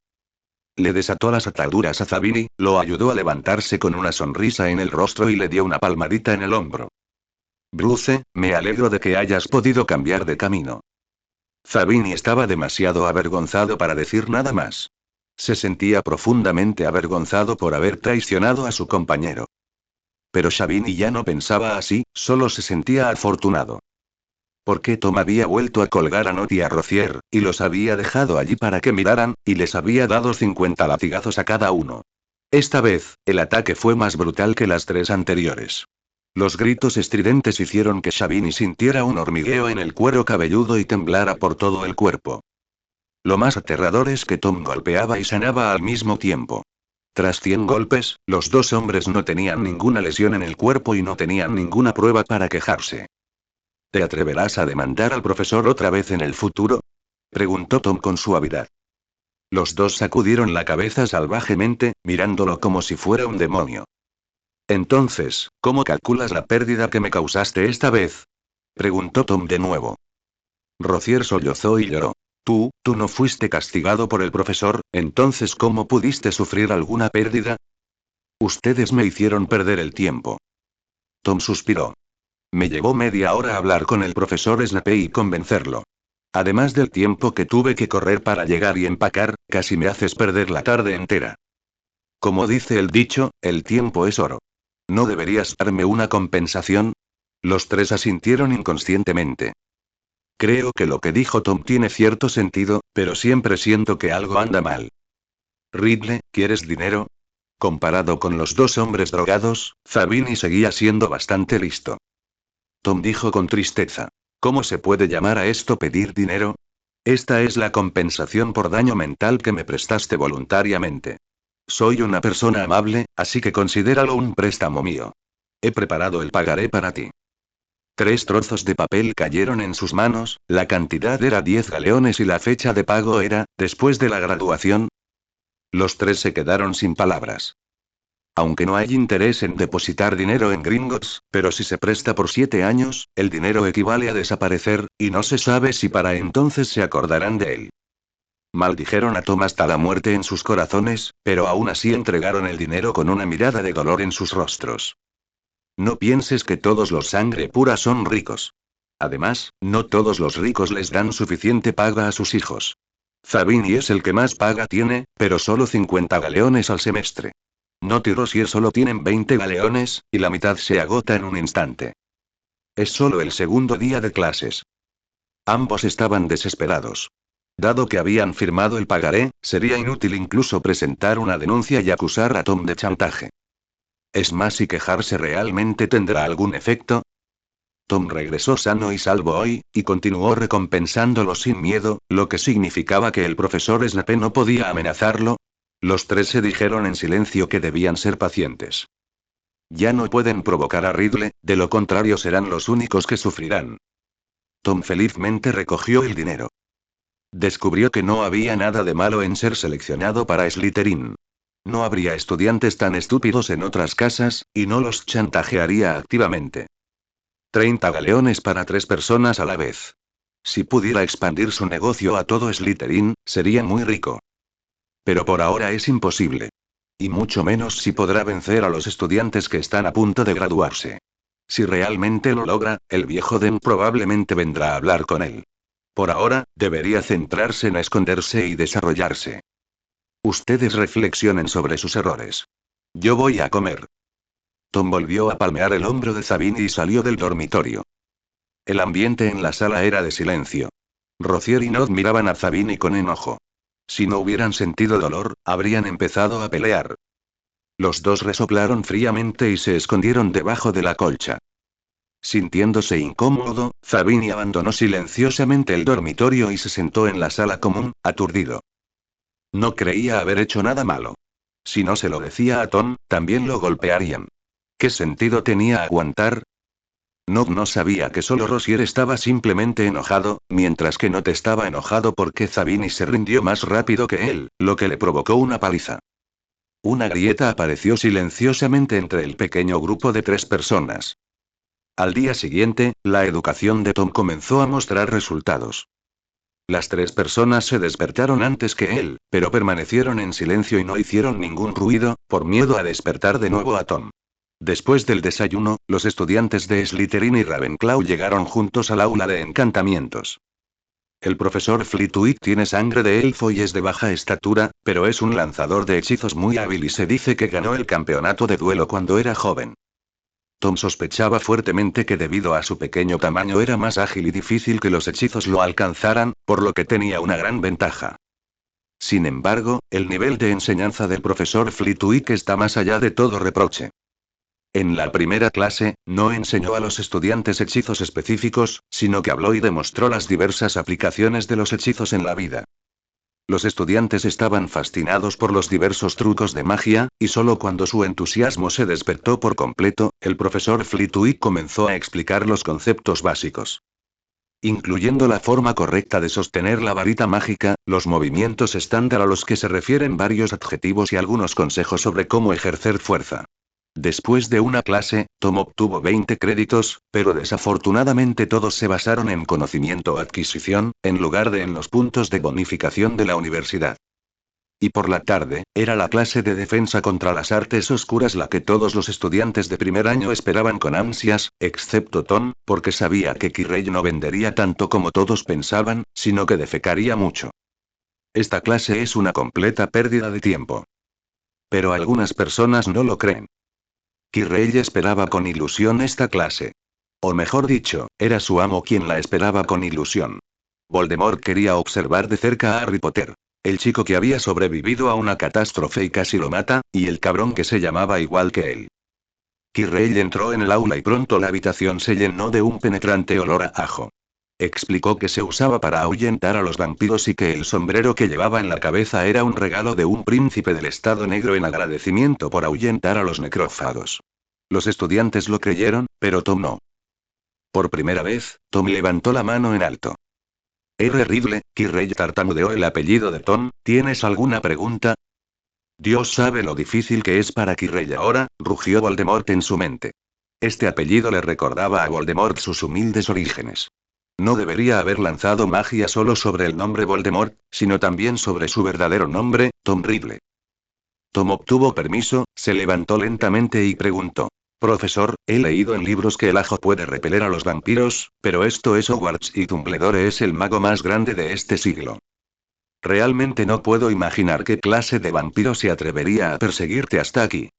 Le desató las ataduras a Zabini, lo ayudó a levantarse con una sonrisa en el rostro y le dio una palmadita en el hombro. Bruce, me alegro de que hayas podido cambiar de camino. Zabini estaba demasiado avergonzado para decir nada más. Se sentía profundamente avergonzado por haber traicionado a su compañero. Pero Zabini ya no pensaba así, solo se sentía afortunado. Porque Tom había vuelto a colgar a Not y a Rocier, y los había dejado allí para que miraran, y les había dado 50 latigazos a cada uno. Esta vez, el ataque fue más brutal que las 3 anteriores. Los gritos estridentes hicieron que Zabini sintiera un hormigueo en el cuero cabelludo y temblara por todo el cuerpo. Lo más aterrador es que Tom golpeaba y sanaba al mismo tiempo. Tras 100 golpes, los 2 hombres no tenían ninguna lesión en el cuerpo y no tenían ninguna prueba para quejarse. ¿Te atreverás a demandar al profesor otra vez en el futuro? Preguntó Tom con suavidad. Los dos sacudieron la cabeza salvajemente, mirándolo como si fuera un demonio. Entonces, ¿cómo calculas la pérdida que me causaste esta vez? Preguntó Tom de nuevo. Rocier sollozó y lloró. Tú no fuiste castigado por el profesor, entonces ¿cómo pudiste sufrir alguna pérdida? Ustedes me hicieron perder el tiempo. Tom suspiró. Me llevó media hora hablar con el profesor Snape y convencerlo. Además del tiempo que tuve que correr para llegar y empacar, casi me haces perder la tarde entera. Como dice el dicho, el tiempo es oro. ¿No deberías darme una compensación? Los 3 asintieron inconscientemente. Creo que lo que dijo Tom tiene cierto sentido, pero siempre siento que algo anda mal. Ridley, ¿quieres dinero? Comparado con los 2 hombres drogados, Zabini seguía siendo bastante listo. Tom dijo con tristeza. ¿Cómo se puede llamar a esto pedir dinero? Esta es la compensación por daño mental que me prestaste voluntariamente. Soy una persona amable, así que considéralo un préstamo mío. He preparado el pagaré para ti. 3 trozos de papel cayeron en sus manos, la cantidad era 10 galeones y la fecha de pago era, después de la graduación. Los 3 se quedaron sin palabras. Aunque no hay interés en depositar dinero en Gringotts, pero si se presta por 7 años, el dinero equivale a desaparecer, y no se sabe si para entonces se acordarán de él. Maldijeron a Tom hasta la muerte en sus corazones, pero aún así entregaron el dinero con una mirada de dolor en sus rostros. No pienses que todos los sangre pura son ricos. Además, no todos los ricos les dan suficiente paga a sus hijos. Zabini es el que más paga tiene, pero solo 50 galeones al semestre. Not y Rocier solo tienen 20 galeones, y la mitad se agota en un instante. Es solo el segundo día de clases. Ambos estaban desesperados. Dado que habían firmado el pagaré, sería inútil incluso presentar una denuncia y acusar a Tom de chantaje. Es más, si quejarse realmente tendrá algún efecto. Tom regresó sano y salvo hoy, y continuó recompensándolo sin miedo, lo que significaba que el profesor Snape no podía amenazarlo. Los 3 se dijeron en silencio que debían ser pacientes. Ya no pueden provocar a Ridley, de lo contrario serán los únicos que sufrirán. Tom felizmente recogió el dinero. Descubrió que no había nada de malo en ser seleccionado para Slytherin. No habría estudiantes tan estúpidos en otras casas, y no los chantajearía activamente. 30 galeones para 3 personas a la vez. Si pudiera expandir su negocio a todo Slytherin, sería muy rico. Pero por ahora es imposible. Y mucho menos si podrá vencer a los estudiantes que están a punto de graduarse. Si realmente lo logra, el viejo Den probablemente vendrá a hablar con él. Por ahora, debería centrarse en esconderse y desarrollarse. Ustedes reflexionen sobre sus errores. Yo voy a comer. Tom volvió a palmear el hombro de Zabini y salió del dormitorio. El ambiente en la sala era de silencio. Rocier y Nod miraban a Zabini con enojo. Si no hubieran sentido dolor, habrían empezado a pelear. Los 2 resoplaron fríamente y se escondieron debajo de la colcha. Sintiéndose incómodo, Zabini abandonó silenciosamente el dormitorio y se sentó en la sala común, aturdido. No creía haber hecho nada malo. Si no se lo decía a Tom, también lo golpearían. ¿Qué sentido tenía aguantar? No sabía que solo Rosier estaba simplemente enojado, mientras que Not estaba enojado porque Zabini se rindió más rápido que él, lo que le provocó una paliza. Una grieta apareció silenciosamente entre el pequeño grupo de 3 personas. Al día siguiente, la educación de Tom comenzó a mostrar resultados. Las 3 personas se despertaron antes que él, pero permanecieron en silencio y no hicieron ningún ruido, por miedo a despertar de nuevo a Tom. Después del desayuno, los estudiantes de Slytherin y Ravenclaw llegaron juntos al aula de encantamientos. El profesor Flitwick tiene sangre de elfo y es de baja estatura, pero es un lanzador de hechizos muy hábil y se dice que ganó el campeonato de duelo cuando era joven. Tom sospechaba fuertemente que debido a su pequeño tamaño era más ágil y difícil que los hechizos lo alcanzaran, por lo que tenía una gran ventaja. Sin embargo, el nivel de enseñanza del profesor Flitwick está más allá de todo reproche. En la primera clase, no enseñó a los estudiantes hechizos específicos, sino que habló y demostró las diversas aplicaciones de los hechizos en la vida. Los estudiantes estaban fascinados por los diversos trucos de magia, y solo cuando su entusiasmo se despertó por completo, el profesor Flitwick comenzó a explicar los conceptos básicos. Incluyendo la forma correcta de sostener la varita mágica, los movimientos estándar a los que se refieren varios adjetivos y algunos consejos sobre cómo ejercer fuerza. Después de una clase, Tom obtuvo 20 créditos, pero desafortunadamente todos se basaron en conocimiento o adquisición, en lugar de en los puntos de bonificación de la universidad. Y por la tarde, era la clase de defensa contra las artes oscuras la que todos los estudiantes de primer año esperaban con ansias, excepto Tom, porque sabía que Quirrell no vendería tanto como todos pensaban, sino que defecaría mucho. Esta clase es una completa pérdida de tiempo. Pero algunas personas no lo creen. Quirrell esperaba con ilusión esta clase. O mejor dicho, era su amo quien la esperaba con ilusión. Voldemort quería observar de cerca a Harry Potter. El chico que había sobrevivido a una catástrofe y casi lo mata, y el cabrón que se llamaba igual que él. Quirrell entró en el aula y pronto la habitación se llenó de un penetrante olor a ajo. Explicó que se usaba para ahuyentar a los vampiros y que el sombrero que llevaba en la cabeza era un regalo de un príncipe del Estado Negro en agradecimiento por ahuyentar a los necrófagos. Los estudiantes lo creyeron, pero Tom no. Por primera vez, Tom levantó la mano en alto. Riddle, Quirrell tartamudeó el apellido de Tom, ¿tienes alguna pregunta? Dios sabe lo difícil que es para Quirrell ahora, rugió Voldemort en su mente. Este apellido le recordaba a Voldemort sus humildes orígenes. No debería haber lanzado magia solo sobre el nombre Voldemort, sino también sobre su verdadero nombre, Tom Riddle. Tom obtuvo permiso, se levantó lentamente y preguntó. Profesor, he leído en libros que el ajo puede repeler a los vampiros, pero esto es Hogwarts y Dumbledore es el mago más grande de este siglo. Realmente no puedo imaginar qué clase de vampiro se atrevería a perseguirte hasta aquí.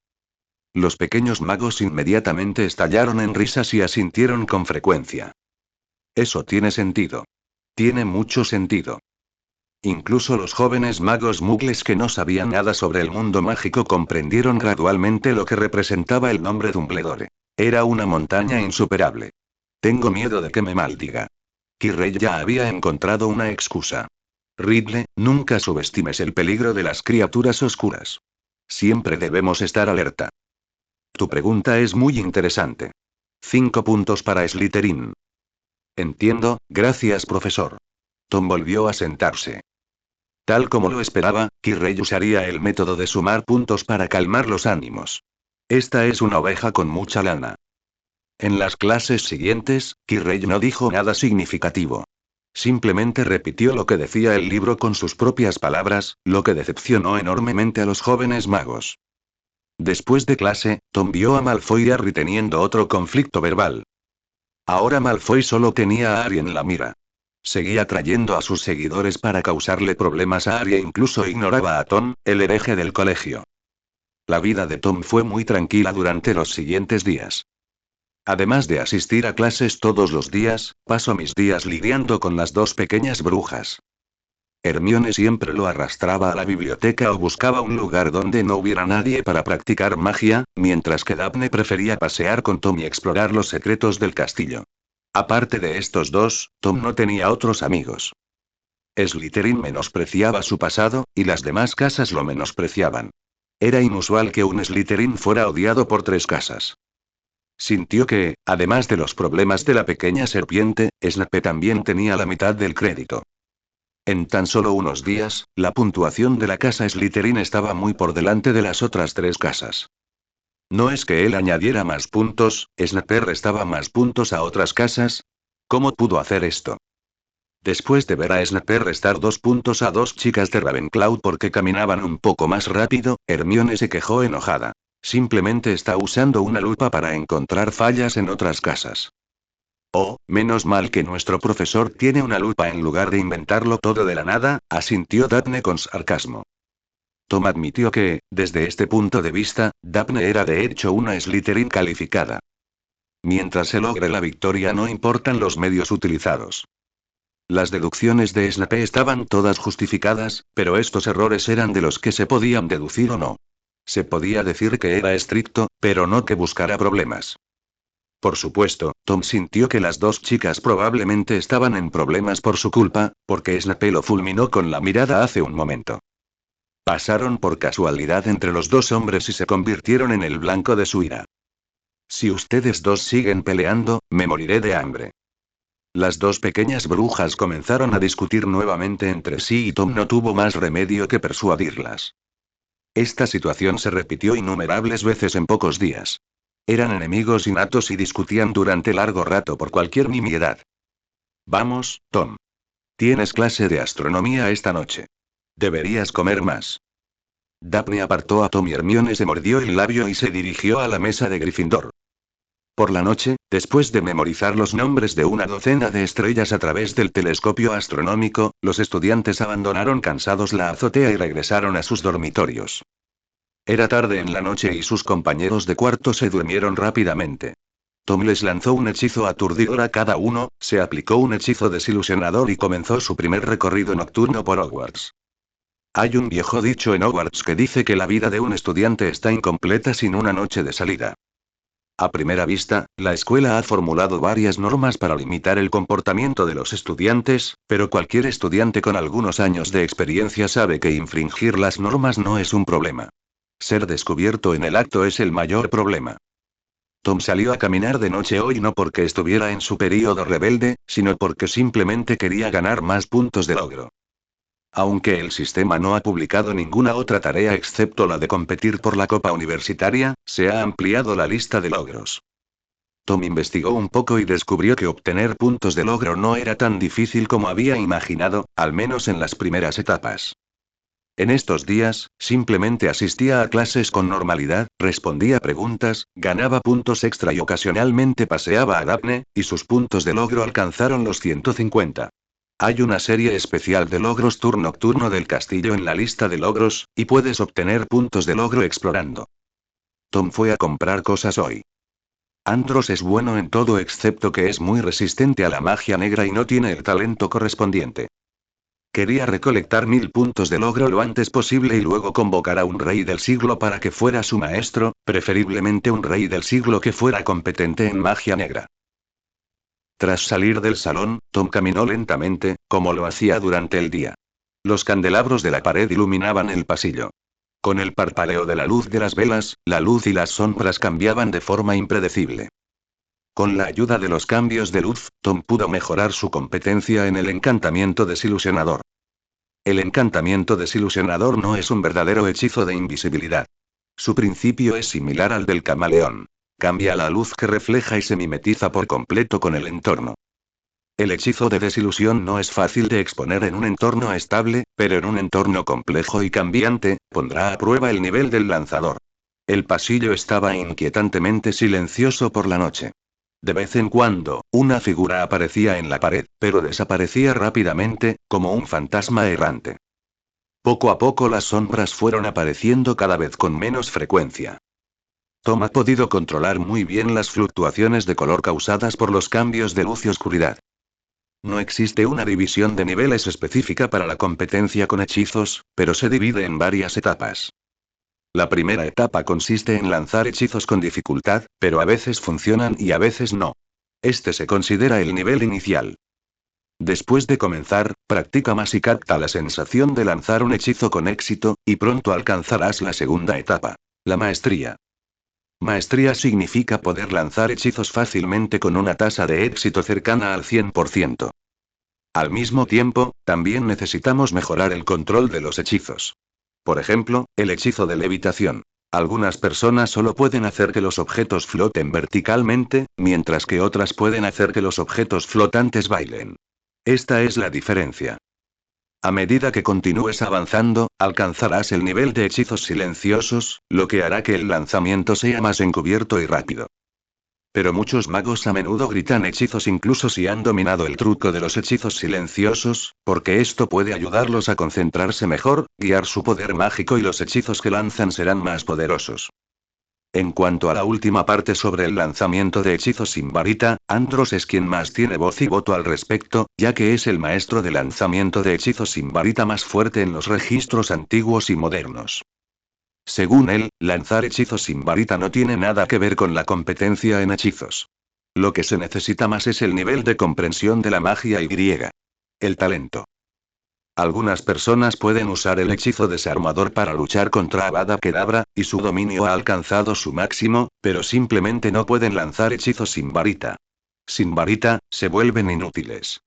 Los pequeños magos inmediatamente estallaron en risas y asintieron con frecuencia. Eso tiene sentido. Tiene mucho sentido. Incluso los jóvenes magos muggles que no sabían nada sobre el mundo mágico comprendieron gradualmente lo que representaba el nombre Dumbledore. Era una montaña insuperable. Tengo miedo de que me maldiga. Quirrell ya había encontrado una excusa. Riddle, nunca subestimes el peligro de las criaturas oscuras. Siempre debemos estar alerta. Tu pregunta es muy interesante. 5 puntos para Slytherin. Entiendo, gracias profesor. Tom volvió a sentarse. Tal como lo esperaba, Quirrell usaría el método de sumar puntos para calmar los ánimos. Esta es una oveja con mucha lana. En las clases siguientes, Quirrell no dijo nada significativo. Simplemente repitió lo que decía el libro con sus propias palabras, lo que decepcionó enormemente a los jóvenes magos. Después de clase, Tom vio a Malfoy y Harry teniendo otro conflicto verbal. Ahora Malfoy solo tenía a Harry en la mira. Seguía trayendo a sus seguidores para causarle problemas a Harry e incluso ignoraba a Tom, el hereje del colegio. La vida de Tom fue muy tranquila durante los siguientes días. Además de asistir a clases todos los días, paso mis días lidiando con las 2 pequeñas brujas. Hermione siempre lo arrastraba a la biblioteca o buscaba un lugar donde no hubiera nadie para practicar magia, mientras que Daphne prefería pasear con Tom y explorar los secretos del castillo. Aparte de estos dos, Tom no tenía otros amigos. Slytherin menospreciaba su pasado, y las demás casas lo menospreciaban. Era inusual que un Slytherin fuera odiado por 3 casas. Sintió que, además de los problemas de la pequeña serpiente, Snape también tenía la mitad del crédito. En tan solo unos días, la puntuación de la casa Slytherin estaba muy por delante de las otras 3 casas. No es que él añadiera más puntos, Snape restaba más puntos a otras casas. ¿Cómo pudo hacer esto? Después de ver a Snape restar 2 puntos a 2 chicas de Ravenclaw porque caminaban un poco más rápido, Hermione se quejó enojada. Simplemente está usando una lupa para encontrar fallas en otras casas. Oh, menos mal que nuestro profesor tiene una lupa en lugar de inventarlo todo de la nada, asintió Daphne con sarcasmo. Tom admitió que, desde este punto de vista, Daphne era de hecho una Slytherin calificada. Mientras se logre la victoria no importan los medios utilizados. Las deducciones de Snape estaban todas justificadas, pero estos errores eran de los que se podían deducir o no. Se podía decir que era estricto, pero no que buscara problemas. Por supuesto, Tom sintió que las 2 chicas probablemente estaban en problemas por su culpa, porque Snape lo fulminó con la mirada hace un momento. Pasaron por casualidad entre los 2 hombres y se convirtieron en el blanco de su ira. Si ustedes 2 siguen peleando, me moriré de hambre. Las 2 pequeñas brujas comenzaron a discutir nuevamente entre sí y Tom no tuvo más remedio que persuadirlas. Esta situación se repitió innumerables veces en pocos días. Eran enemigos innatos y discutían durante largo rato por cualquier nimiedad. Vamos, Tom. Tienes clase de astronomía esta noche. Deberías comer más. Daphne apartó a Tom y Hermione se mordió el labio y se dirigió a la mesa de Gryffindor. Por la noche, después de memorizar los nombres de una docena de estrellas a través del telescopio astronómico, los estudiantes abandonaron cansados la azotea y regresaron a sus dormitorios. Era tarde en la noche y sus compañeros de cuarto se durmieron rápidamente. Tom les lanzó un hechizo aturdidor a cada uno, se aplicó un hechizo desilusionador y comenzó su primer recorrido nocturno por Hogwarts. Hay un viejo dicho en Hogwarts que dice que la vida de un estudiante está incompleta sin una noche de salida. A primera vista, la escuela ha formulado varias normas para limitar el comportamiento de los estudiantes, pero cualquier estudiante con algunos años de experiencia sabe que infringir las normas no es un problema. Ser descubierto en el acto es el mayor problema. Tom salió a caminar de noche hoy no porque estuviera en su período rebelde, sino porque simplemente quería ganar más puntos de logro. Aunque el sistema no ha publicado ninguna otra tarea excepto la de competir por la Copa Universitaria, se ha ampliado la lista de logros. Tom investigó un poco y descubrió que obtener puntos de logro no era tan difícil como había imaginado, al menos en las primeras etapas. En estos días, simplemente asistía a clases con normalidad, respondía preguntas, ganaba puntos extra y ocasionalmente paseaba a Daphne, y sus puntos de logro alcanzaron los 150. Hay una serie especial de logros tour nocturno del castillo en la lista de logros, y puedes obtener puntos de logro explorando. Tom fue a comprar cosas hoy. Andros es bueno en todo excepto que es muy resistente a la magia negra y no tiene el talento correspondiente. Quería recolectar 1000 puntos de logro lo antes posible y luego convocar a un rey del siglo para que fuera su maestro, preferiblemente un rey del siglo que fuera competente en magia negra. Tras salir del salón, Tom caminó lentamente, como lo hacía durante el día. Los candelabros de la pared iluminaban el pasillo. Con el parpadeo de la luz de las velas, la luz y las sombras cambiaban de forma impredecible. Con la ayuda de los cambios de luz, Tom pudo mejorar su competencia en el encantamiento desilusionador. El encantamiento desilusionador no es un verdadero hechizo de invisibilidad. Su principio es similar al del camaleón. Cambia la luz que refleja y se mimetiza por completo con el entorno. El hechizo de desilusión no es fácil de exponer en un entorno estable, pero en un entorno complejo y cambiante, pondrá a prueba el nivel del lanzador. El pasillo estaba inquietantemente silencioso por la noche. De vez en cuando, una figura aparecía en la pared, pero desaparecía rápidamente, como un fantasma errante. Poco a poco las sombras fueron apareciendo cada vez con menos frecuencia. Tom ha podido controlar muy bien las fluctuaciones de color causadas por los cambios de luz y oscuridad. No existe una división de niveles específica para la competencia con hechizos, pero se divide en varias etapas. La primera etapa consiste en lanzar hechizos con dificultad, pero a veces funcionan y a veces no. Este se considera el nivel inicial. Después de comenzar, practica más y capta la sensación de lanzar un hechizo con éxito, y pronto alcanzarás la segunda etapa, la maestría. Maestría significa poder lanzar hechizos fácilmente con una tasa de éxito cercana al 100%. Al mismo tiempo, también necesitamos mejorar el control de los hechizos. Por ejemplo, el hechizo de levitación. Algunas personas solo pueden hacer que los objetos floten verticalmente, mientras que otras pueden hacer que los objetos flotantes bailen. Esta es la diferencia. A medida que continúes avanzando, alcanzarás el nivel de hechizos silenciosos, lo que hará que el lanzamiento sea más encubierto y rápido. Pero muchos magos a menudo gritan hechizos incluso si han dominado el truco de los hechizos silenciosos, porque esto puede ayudarlos a concentrarse mejor, guiar su poder mágico y los hechizos que lanzan serán más poderosos. En cuanto a la última parte sobre el lanzamiento de hechizos sin varita, Andros es quien más tiene voz y voto al respecto, ya que es el maestro de lanzamiento de hechizos sin varita más fuerte en los registros antiguos y modernos. Según él, lanzar hechizos sin varita no tiene nada que ver con la competencia en hechizos. Lo que se necesita más es el nivel de comprensión de la magia y el talento. Algunas personas pueden usar el hechizo desarmador para luchar contra Avada Kedavra, y su dominio ha alcanzado su máximo, pero simplemente no pueden lanzar hechizos sin varita. Sin varita, se vuelven inútiles.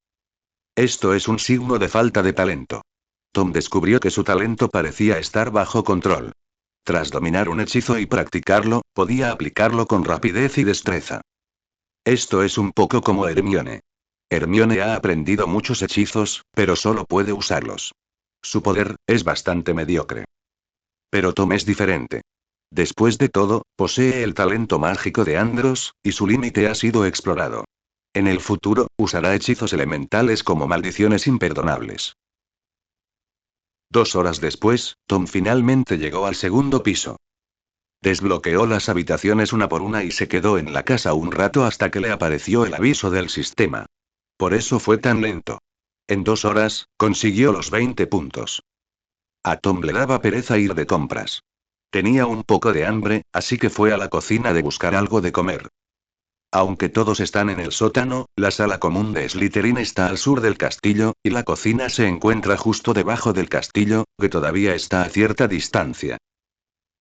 Esto es un signo de falta de talento. Tom descubrió que su talento parecía estar bajo control. Tras dominar un hechizo y practicarlo, podía aplicarlo con rapidez y destreza. Esto es un poco como Hermione. Hermione ha aprendido muchos hechizos, pero solo puede usarlos. Su poder es bastante mediocre. Pero Tom es diferente. Después de todo, posee el talento mágico de Andros, y su límite ha sido explorado. En el futuro, usará hechizos elementales como maldiciones imperdonables. 2 horas después, Tom finalmente llegó al segundo piso. Desbloqueó las habitaciones una por una y se quedó en la casa un rato hasta que le apareció el aviso del sistema. Por eso fue tan lento. En 2 horas, consiguió los 20 puntos. A Tom le daba pereza ir de compras. Tenía un poco de hambre, así que fue a la cocina de buscar algo de comer. Aunque todos están en el sótano, la sala común de Slytherin está al sur del castillo, y la cocina se encuentra justo debajo del castillo, que todavía está a cierta distancia.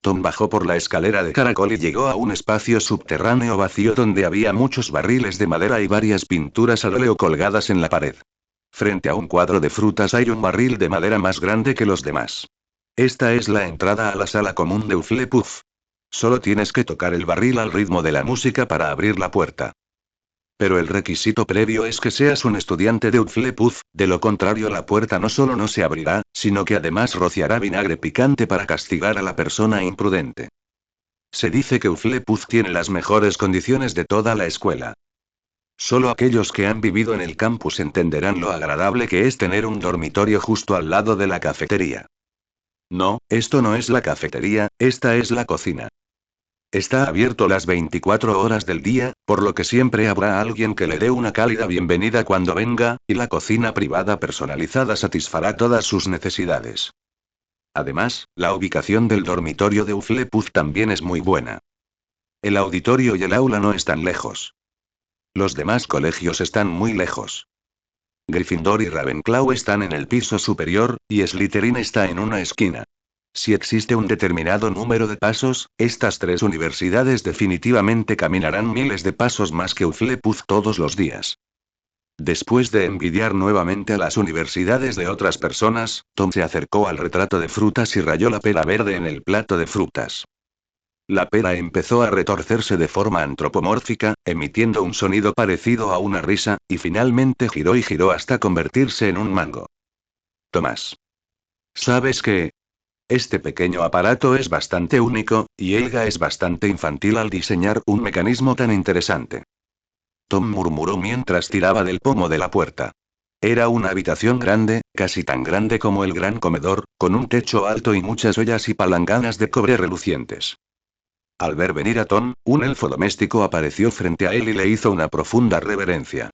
Tom bajó por la escalera de caracol y llegó a un espacio subterráneo vacío donde había muchos barriles de madera y varias pinturas al óleo colgadas en la pared. Frente a un cuadro de frutas hay un barril de madera más grande que los demás. Esta es la entrada a la sala común de Hufflepuff. Solo tienes que tocar el barril al ritmo de la música para abrir la puerta. Pero el requisito previo es que seas un estudiante de Hufflepuff, de lo contrario la puerta no solo no se abrirá, sino que además rociará vinagre picante para castigar a la persona imprudente. Se dice que Hufflepuff tiene las mejores condiciones de toda la escuela. Solo aquellos que han vivido en el campus entenderán lo agradable que es tener un dormitorio justo al lado de la cafetería. No, esto no es la cafetería, esta es la cocina. Está abierto las 24 horas del día, por lo que siempre habrá alguien que le dé una cálida bienvenida cuando venga, y la cocina privada personalizada satisfará todas sus necesidades. Además, la ubicación del dormitorio de Hufflepuff también es muy buena. El auditorio y el aula no están lejos. Los demás colegios están muy lejos. Gryffindor y Ravenclaw están en el piso superior, y Slytherin está en una esquina. Si existe un determinado número de pasos, estas 3 universidades definitivamente caminarán miles de pasos más que Hufflepuff todos los días. Después de envidiar nuevamente a las universidades de otras personas, Tom se acercó al retrato de frutas y rayó la pera verde en el plato de frutas. La pera empezó a retorcerse de forma antropomórfica, emitiendo un sonido parecido a una risa, y finalmente giró y giró hasta convertirse en un mango. Tomás. ¿Sabes qué? Este pequeño aparato es bastante único, y Elga es bastante infantil al diseñar un mecanismo tan interesante. Tom murmuró mientras tiraba del pomo de la puerta. Era una habitación grande, casi tan grande como el gran comedor, con un techo alto y muchas ollas y palanganas de cobre relucientes. Al ver venir a Tom, un elfo doméstico apareció frente a él y le hizo una profunda reverencia.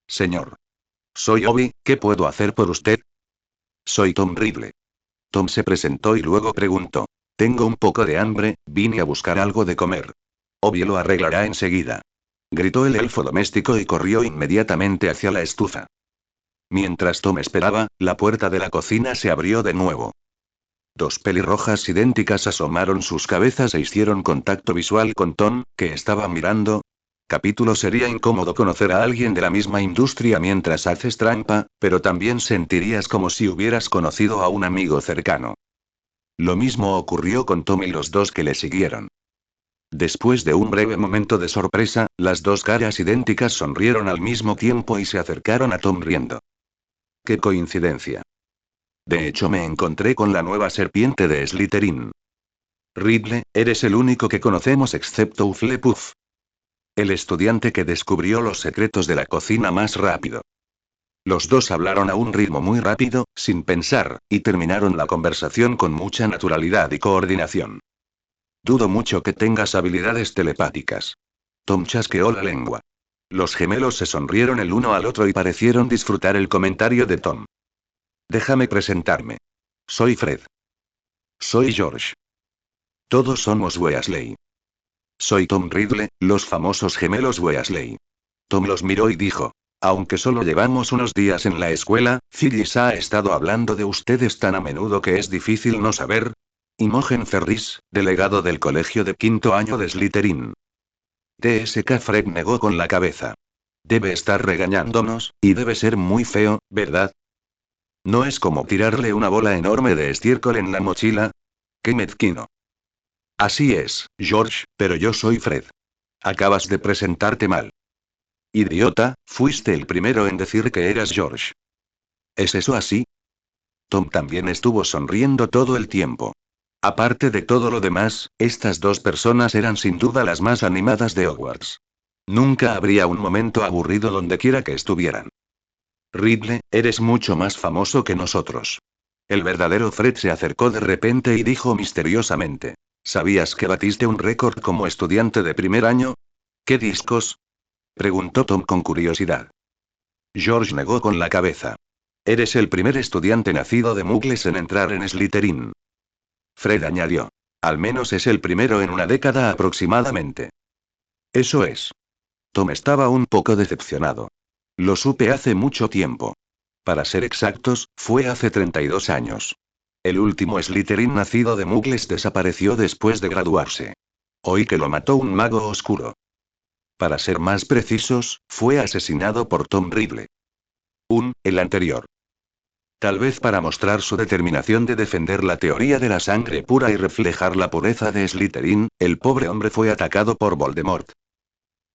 Señor. Soy Obi, ¿qué puedo hacer por usted? Soy Tom Riddle. Tom se presentó y luego preguntó. Tengo un poco de hambre, vine a buscar algo de comer. Obi lo arreglará enseguida. Gritó el elfo doméstico y corrió inmediatamente hacia la estufa. Mientras Tom esperaba, la puerta de la cocina se abrió de nuevo. Dos pelirrojas idénticas asomaron sus cabezas e hicieron contacto visual con Tom, que estaba mirando. Capítulo: sería incómodo conocer a alguien de la misma industria mientras haces trampa, pero también sentirías como si hubieras conocido a un amigo cercano. Lo mismo ocurrió con Tom y los dos que le siguieron. Después de un breve momento de sorpresa, las dos caras idénticas sonrieron al mismo tiempo y se acercaron a Tom riendo. ¡Qué coincidencia! De hecho, me encontré con la nueva serpiente de Slytherin. Ridley, eres el único que conocemos excepto Hufflepuff. El estudiante que descubrió los secretos de la cocina más rápido. Los dos hablaron a un ritmo muy rápido, sin pensar, y terminaron la conversación con mucha naturalidad y coordinación. Dudo mucho que tengas habilidades telepáticas. Tom chasqueó la lengua. Los gemelos se sonrieron el uno al otro y parecieron disfrutar el comentario de Tom. Déjame presentarme. Soy Fred. Soy George. Todos somos Weasley. Soy Tom Riddle, los famosos gemelos Weasley. Tom los miró y dijo: aunque solo llevamos unos días en la escuela, Phyllis ha estado hablando de ustedes tan a menudo que es difícil no saber. Imogen Ferris, delegado del colegio de quinto año de Slytherin. TSK. Fred negó con la cabeza. Debe estar regañándonos, y debe ser muy feo, ¿verdad? ¿No es como tirarle una bola enorme de estiércol en la mochila? ¡Qué mezquino! Así es, George, pero yo soy Fred. Acabas de presentarte mal. Idiota, fuiste el primero en decir que eras George. ¿Es eso así? Tom también estuvo sonriendo todo el tiempo. Aparte de todo lo demás, estas dos personas eran sin duda las más animadas de Hogwarts. Nunca habría un momento aburrido donde quiera que estuvieran. Ridley, eres mucho más famoso que nosotros. El verdadero Fred se acercó de repente y dijo misteriosamente: ¿sabías que batiste un récord como estudiante de primer año? ¿Qué discos? Preguntó Tom con curiosidad. George negó con la cabeza. Eres el primer estudiante nacido de Muggles en entrar en Slytherin. Fred añadió. Al menos es el primero en una década aproximadamente. Eso es. Tom estaba un poco decepcionado. Lo supe hace mucho tiempo. Para ser exactos, fue hace 32 años. El último Slytherin nacido de Muggles desapareció después de graduarse. Oí que lo mató un mago oscuro. Para ser más precisos, fue asesinado por Tom Riddle. El anterior. Tal vez para mostrar su determinación de defender la teoría de la sangre pura y reflejar la pureza de Slytherin, el pobre hombre fue atacado por Voldemort.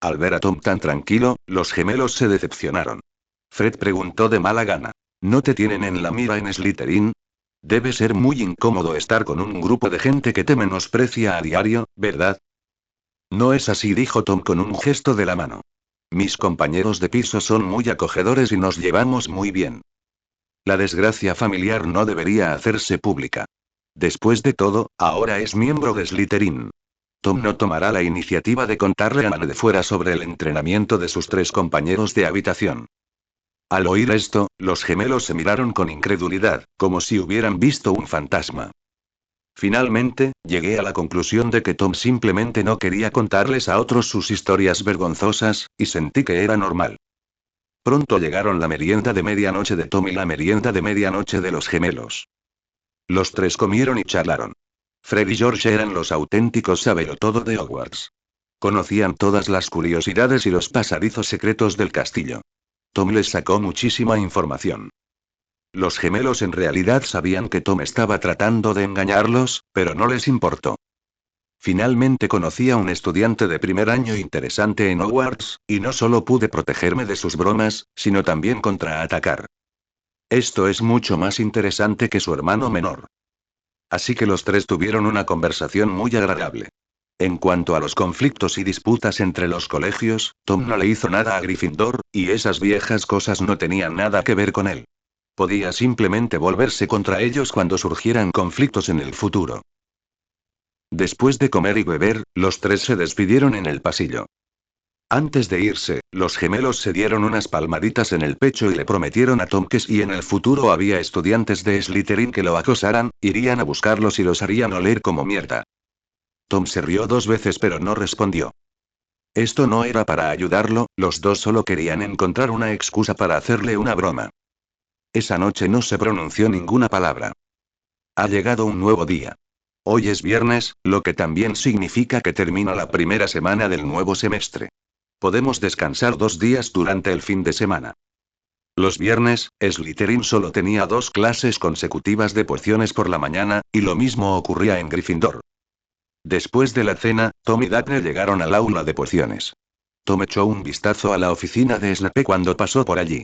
Al ver a Tom tan tranquilo, los gemelos se decepcionaron. Fred preguntó de mala gana. ¿No te tienen en la mira en Slytherin? Debe ser muy incómodo estar con un grupo de gente que te menosprecia a diario, ¿verdad? No es así, dijo Tom con un gesto de la mano. Mis compañeros de piso son muy acogedores y nos llevamos muy bien. La desgracia familiar no debería hacerse pública. Después de todo, ahora es miembro de Slytherin. Tom no tomará la iniciativa de contarle a mano de fuera sobre el entrenamiento de sus tres compañeros de habitación. Al oír esto, los gemelos se miraron con incredulidad, como si hubieran visto un fantasma. Finalmente, llegué a la conclusión de que Tom simplemente no quería contarles a otros sus historias vergonzosas, y sentí que era normal. Pronto llegaron la merienda de medianoche de Tom y la merienda de medianoche de los gemelos. Los tres comieron y charlaron. Fred y George eran los auténticos sabelotodo de Hogwarts. Conocían todas las curiosidades y los pasadizos secretos del castillo. Tom les sacó muchísima información. Los gemelos en realidad sabían que Tom estaba tratando de engañarlos, pero no les importó. Finalmente conocí a un estudiante de primer año interesante en Hogwarts, y no solo pude protegerme de sus bromas, sino también contraatacar. Esto es mucho más interesante que su hermano menor. Así que los tres tuvieron una conversación muy agradable. En cuanto a los conflictos y disputas entre los colegios, Tom no le hizo nada a Gryffindor, y esas viejas cosas no tenían nada que ver con él. Podía simplemente volverse contra ellos cuando surgieran conflictos en el futuro. Después de comer y beber, los tres se despidieron en el pasillo. Antes de irse, los gemelos se dieron unas palmaditas en el pecho y le prometieron a Tom que si en el futuro había estudiantes de Slytherin que lo acosaran, irían a buscarlos y los harían oler como mierda. Tom se rió 2 veces pero no respondió. Esto no era para ayudarlo, los dos solo querían encontrar una excusa para hacerle una broma. Esa noche no se pronunció ninguna palabra. Ha llegado un nuevo día. Hoy es viernes, lo que también significa que termina la primera semana del nuevo semestre. Podemos descansar 2 días durante el fin de semana. Los viernes, Slytherin solo tenía 2 clases consecutivas de pociones por la mañana, y lo mismo ocurría en Gryffindor. Después de la cena, Tom y Daphne llegaron al aula de pociones. Tom echó un vistazo a la oficina de Snape cuando pasó por allí.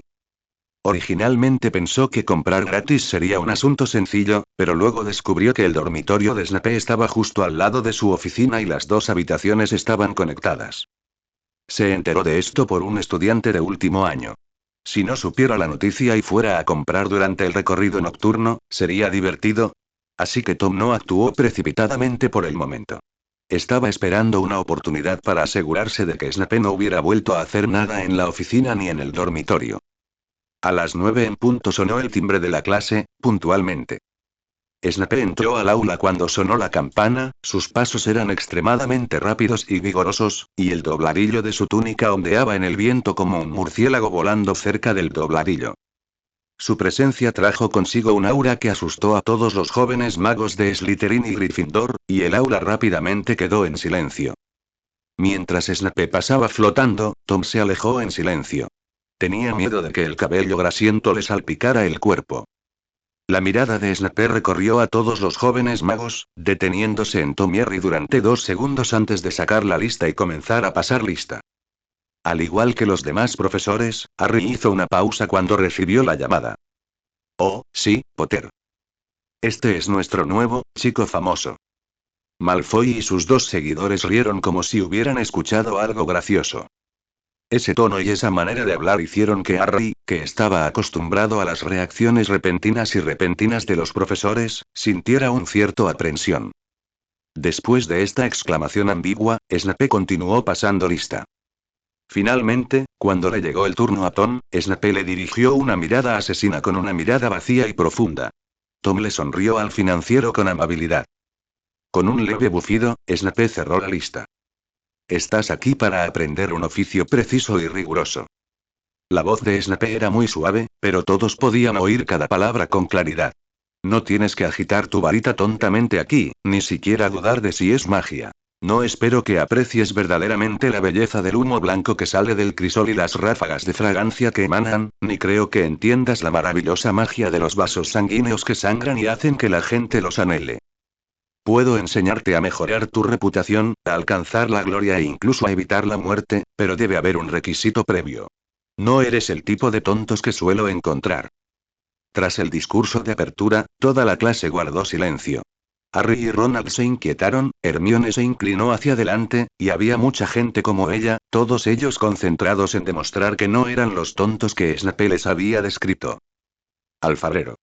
Originalmente pensó que comprar gratis sería un asunto sencillo, pero luego descubrió que el dormitorio de Snape estaba justo al lado de su oficina y las dos habitaciones estaban conectadas. Se enteró de esto por un estudiante de último año. Si no supiera la noticia y fuera a comprar durante el recorrido nocturno, sería divertido. Así que Tom no actuó precipitadamente por el momento. Estaba esperando una oportunidad para asegurarse de que Snape no hubiera vuelto a hacer nada en la oficina ni en el dormitorio. A las 9 en punto sonó el timbre de la clase, puntualmente. Snape entró al aula cuando sonó la campana, sus pasos eran extremadamente rápidos y vigorosos, y el dobladillo de su túnica ondeaba en el viento como un murciélago volando cerca del dobladillo. Su presencia trajo consigo un aura que asustó a todos los jóvenes magos de Slytherin y Gryffindor, y el aula rápidamente quedó en silencio. Mientras Snape pasaba flotando, Tom se alejó en silencio. Tenía miedo de que el cabello grasiento le salpicara el cuerpo. La mirada de Snape recorrió a todos los jóvenes magos, deteniéndose en Tom y Harry durante 2 segundos antes de sacar la lista y comenzar a pasar lista. Al igual que los demás profesores, Harry hizo una pausa cuando recibió la llamada. Oh, sí, Potter. Este es nuestro nuevo chico famoso. Malfoy y sus dos seguidores rieron como si hubieran escuchado algo gracioso. Ese tono y esa manera de hablar hicieron que Harry, que estaba acostumbrado a las reacciones repentinas de los profesores, sintiera un cierto aprensión. Después de esta exclamación ambigua, Snape continuó pasando lista. Finalmente, cuando le llegó el turno a Tom, Snape le dirigió una mirada asesina con una mirada vacía y profunda. Tom le sonrió al financiero con amabilidad. Con un leve bufido, Snape cerró la lista. Estás aquí para aprender un oficio preciso y riguroso. La voz de Snape era muy suave, pero todos podían oír cada palabra con claridad. No tienes que agitar tu varita tontamente aquí, ni siquiera dudar de si es magia. No espero que aprecies verdaderamente la belleza del humo blanco que sale del crisol y las ráfagas de fragancia que emanan, ni creo que entiendas la maravillosa magia de los vasos sanguíneos que sangran y hacen que la gente los anhele. Puedo enseñarte a mejorar tu reputación, a alcanzar la gloria e incluso a evitar la muerte, pero debe haber un requisito previo. No eres el tipo de tontos que suelo encontrar. Tras el discurso de apertura, toda la clase guardó silencio. Harry y Ronald se inquietaron, Hermione se inclinó hacia adelante, y había mucha gente como ella, todos ellos concentrados en demostrar que no eran los tontos que Snape les había descrito. Alfarero.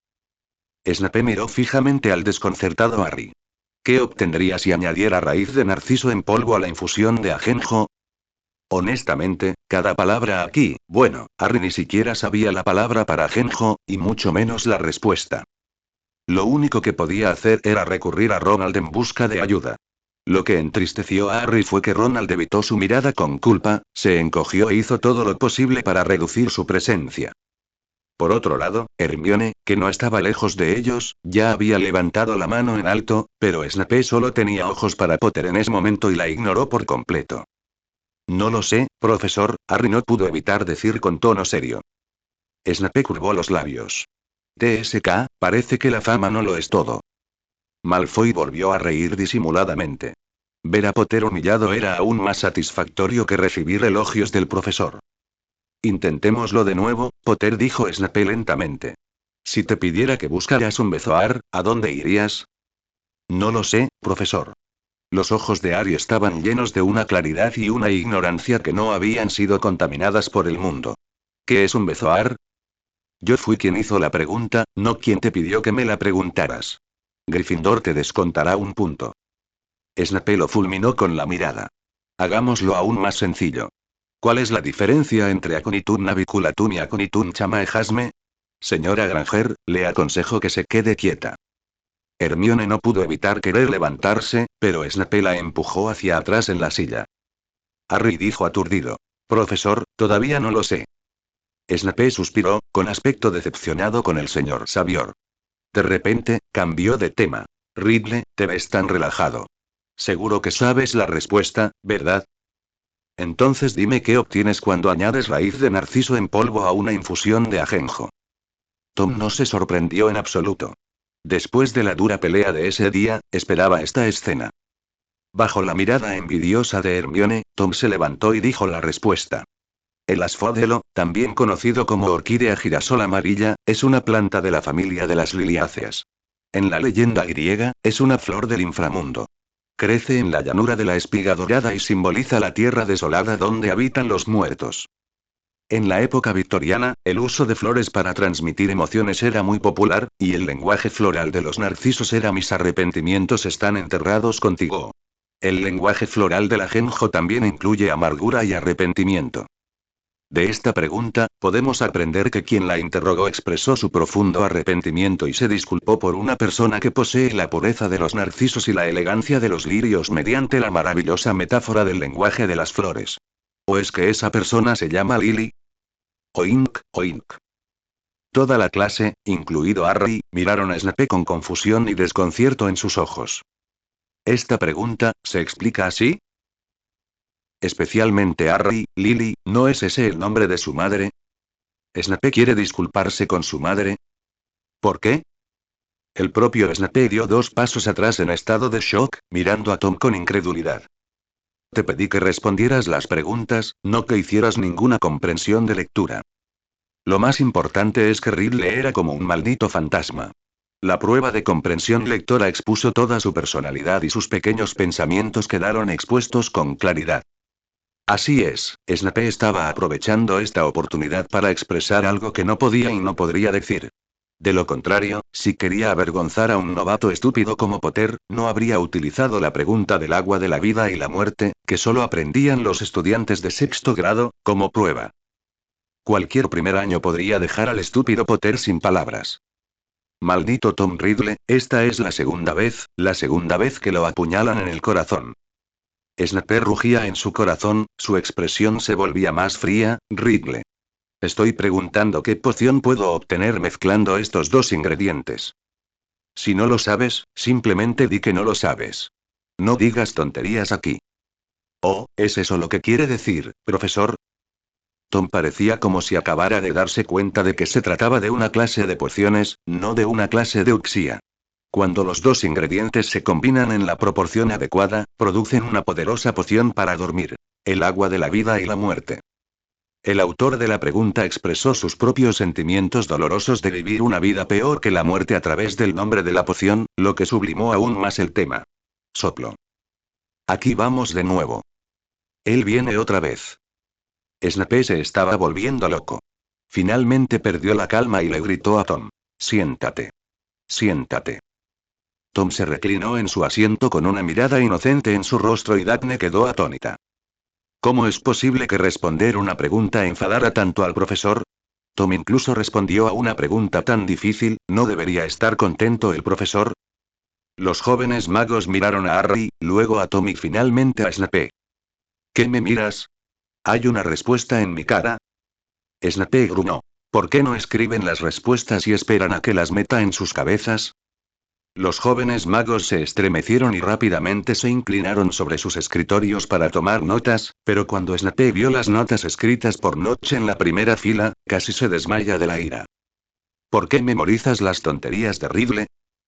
Snape miró fijamente al desconcertado Harry. ¿Qué obtendría si añadiera raíz de narciso en polvo a la infusión de ajenjo? Honestamente, cada palabra aquí, bueno, Harry ni siquiera sabía la palabra para ajenjo, y mucho menos la respuesta. Lo único que podía hacer era recurrir a Ronald en busca de ayuda. Lo que entristeció a Harry fue que Ronald evitó su mirada con culpa, se encogió e hizo todo lo posible para reducir su presencia. Por otro lado, Hermione, que no estaba lejos de ellos, ya había levantado la mano en alto, pero Snape solo tenía ojos para Potter en ese momento y la ignoró por completo. No lo sé, profesor, Harry no pudo evitar decir con tono serio. Snape curvó los labios. TSK, parece que la fama no lo es todo. Malfoy volvió a reír disimuladamente. Ver a Potter humillado era aún más satisfactorio que recibir elogios del profesor. Intentémoslo de nuevo, Potter dijo Snape lentamente. Si te pidiera que buscaras un bezoar, ¿a dónde irías? No lo sé, profesor. Los ojos de Harry estaban llenos de una claridad y una ignorancia que no habían sido contaminadas por el mundo. ¿Qué es un bezoar? Yo fui quien hizo la pregunta, no quien te pidió que me la preguntaras. Gryffindor te descontará un punto. Snape lo fulminó con la mirada. Hagámoslo aún más sencillo. ¿Cuál es la diferencia entre Aconitum naviculatum y Aconitum chamaejasme? Señora Granger, le aconsejo que se quede quieta. Hermione no pudo evitar querer levantarse, pero Snape la empujó hacia atrás en la silla. Harry dijo aturdido. Profesor, todavía no lo sé. Snape suspiró, con aspecto decepcionado con el señor Savior. De repente, cambió de tema. Ridley, te ves tan relajado. Seguro que sabes la respuesta, ¿verdad? Entonces dime qué obtienes cuando añades raíz de narciso en polvo a una infusión de ajenjo. Tom no se sorprendió en absoluto. Después de la dura pelea de ese día, esperaba esta escena. Bajo la mirada envidiosa de Hermione, Tom se levantó y dijo la respuesta. El asfódelo, también conocido como orquídea girasol amarilla, es una planta de la familia de las liliáceas. En la leyenda griega, es una flor del inframundo. Crece en la llanura de la espiga dorada y simboliza la tierra desolada donde habitan los muertos. En la época victoriana, el uso de flores para transmitir emociones era muy popular, y el lenguaje floral de los narcisos era mis arrepentimientos están enterrados contigo. El lenguaje floral del ajenjo también incluye amargura y arrepentimiento. De esta pregunta, podemos aprender que quien la interrogó expresó su profundo arrepentimiento y se disculpó por una persona que posee la pureza de los narcisos y la elegancia de los lirios mediante la maravillosa metáfora del lenguaje de las flores. ¿O es que esa persona se llama Lily? Oink, oink. Toda la clase, incluido Harry, miraron a Snape con confusión y desconcierto en sus ojos. ¿Esta pregunta, se explica así? Especialmente Harry, Lily, ¿no es ese el nombre de su madre? ¿Snape quiere disculparse con su madre? ¿Por qué? El propio Snape dio 2 pasos atrás en estado de shock, mirando a Tom con incredulidad. Te pedí que respondieras las preguntas, no que hicieras ninguna comprensión de lectura. Lo más importante es que Ridley era como un maldito fantasma. La prueba de comprensión lectora expuso toda su personalidad y sus pequeños pensamientos quedaron expuestos con claridad. Así es, Snape estaba aprovechando esta oportunidad para expresar algo que no podía y no podría decir. De lo contrario, si quería avergonzar a un novato estúpido como Potter, no habría utilizado la pregunta del agua de la vida y la muerte, que solo aprendían los estudiantes de 6º grado, como prueba. Cualquier primer año podría dejar al estúpido Potter sin palabras. Maldito Tom Riddle, esta es la segunda vez que lo apuñalan en el corazón. Snape rugía en su corazón, su expresión se volvía más fría. Riddle. Estoy preguntando qué poción puedo obtener mezclando estos 2 ingredientes. Si no lo sabes, simplemente di que no lo sabes. No digas tonterías aquí. Oh, ¿es eso lo que quiere decir, profesor? Tom parecía como si acabara de darse cuenta de que se trataba de una clase de pociones, no de una clase de Uxía. Cuando los 2 ingredientes se combinan en la proporción adecuada, producen una poderosa poción para dormir. El agua de la vida y la muerte. El autor de la pregunta expresó sus propios sentimientos dolorosos de vivir una vida peor que la muerte a través del nombre de la poción, lo que sublimó aún más el tema. Soplo. Aquí vamos de nuevo. Él viene otra vez. Snape se estaba volviendo loco. Finalmente perdió la calma y le gritó a Tom. Siéntate. Siéntate. Tom se reclinó en su asiento con una mirada inocente en su rostro y Daphne quedó atónita. ¿Cómo es posible que responder una pregunta enfadara tanto al profesor? Tom incluso respondió a una pregunta tan difícil, ¿no debería estar contento el profesor? Los jóvenes magos miraron a Harry, luego a Tom y finalmente a Snape. ¿Qué me miras? ¿Hay una respuesta en mi cara? Snape gruñó. ¿Por qué no escriben las respuestas y esperan a que las meta en sus cabezas? Los jóvenes magos se estremecieron y rápidamente se inclinaron sobre sus escritorios para tomar notas, pero cuando Snape vio las notas escritas por Notch en la primera fila, casi se desmaya de la ira. ¿Por qué memorizas las tonterías de Ridley?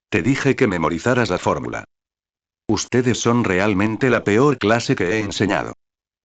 Te dije que memorizaras la fórmula. Ustedes son realmente la peor clase que he enseñado.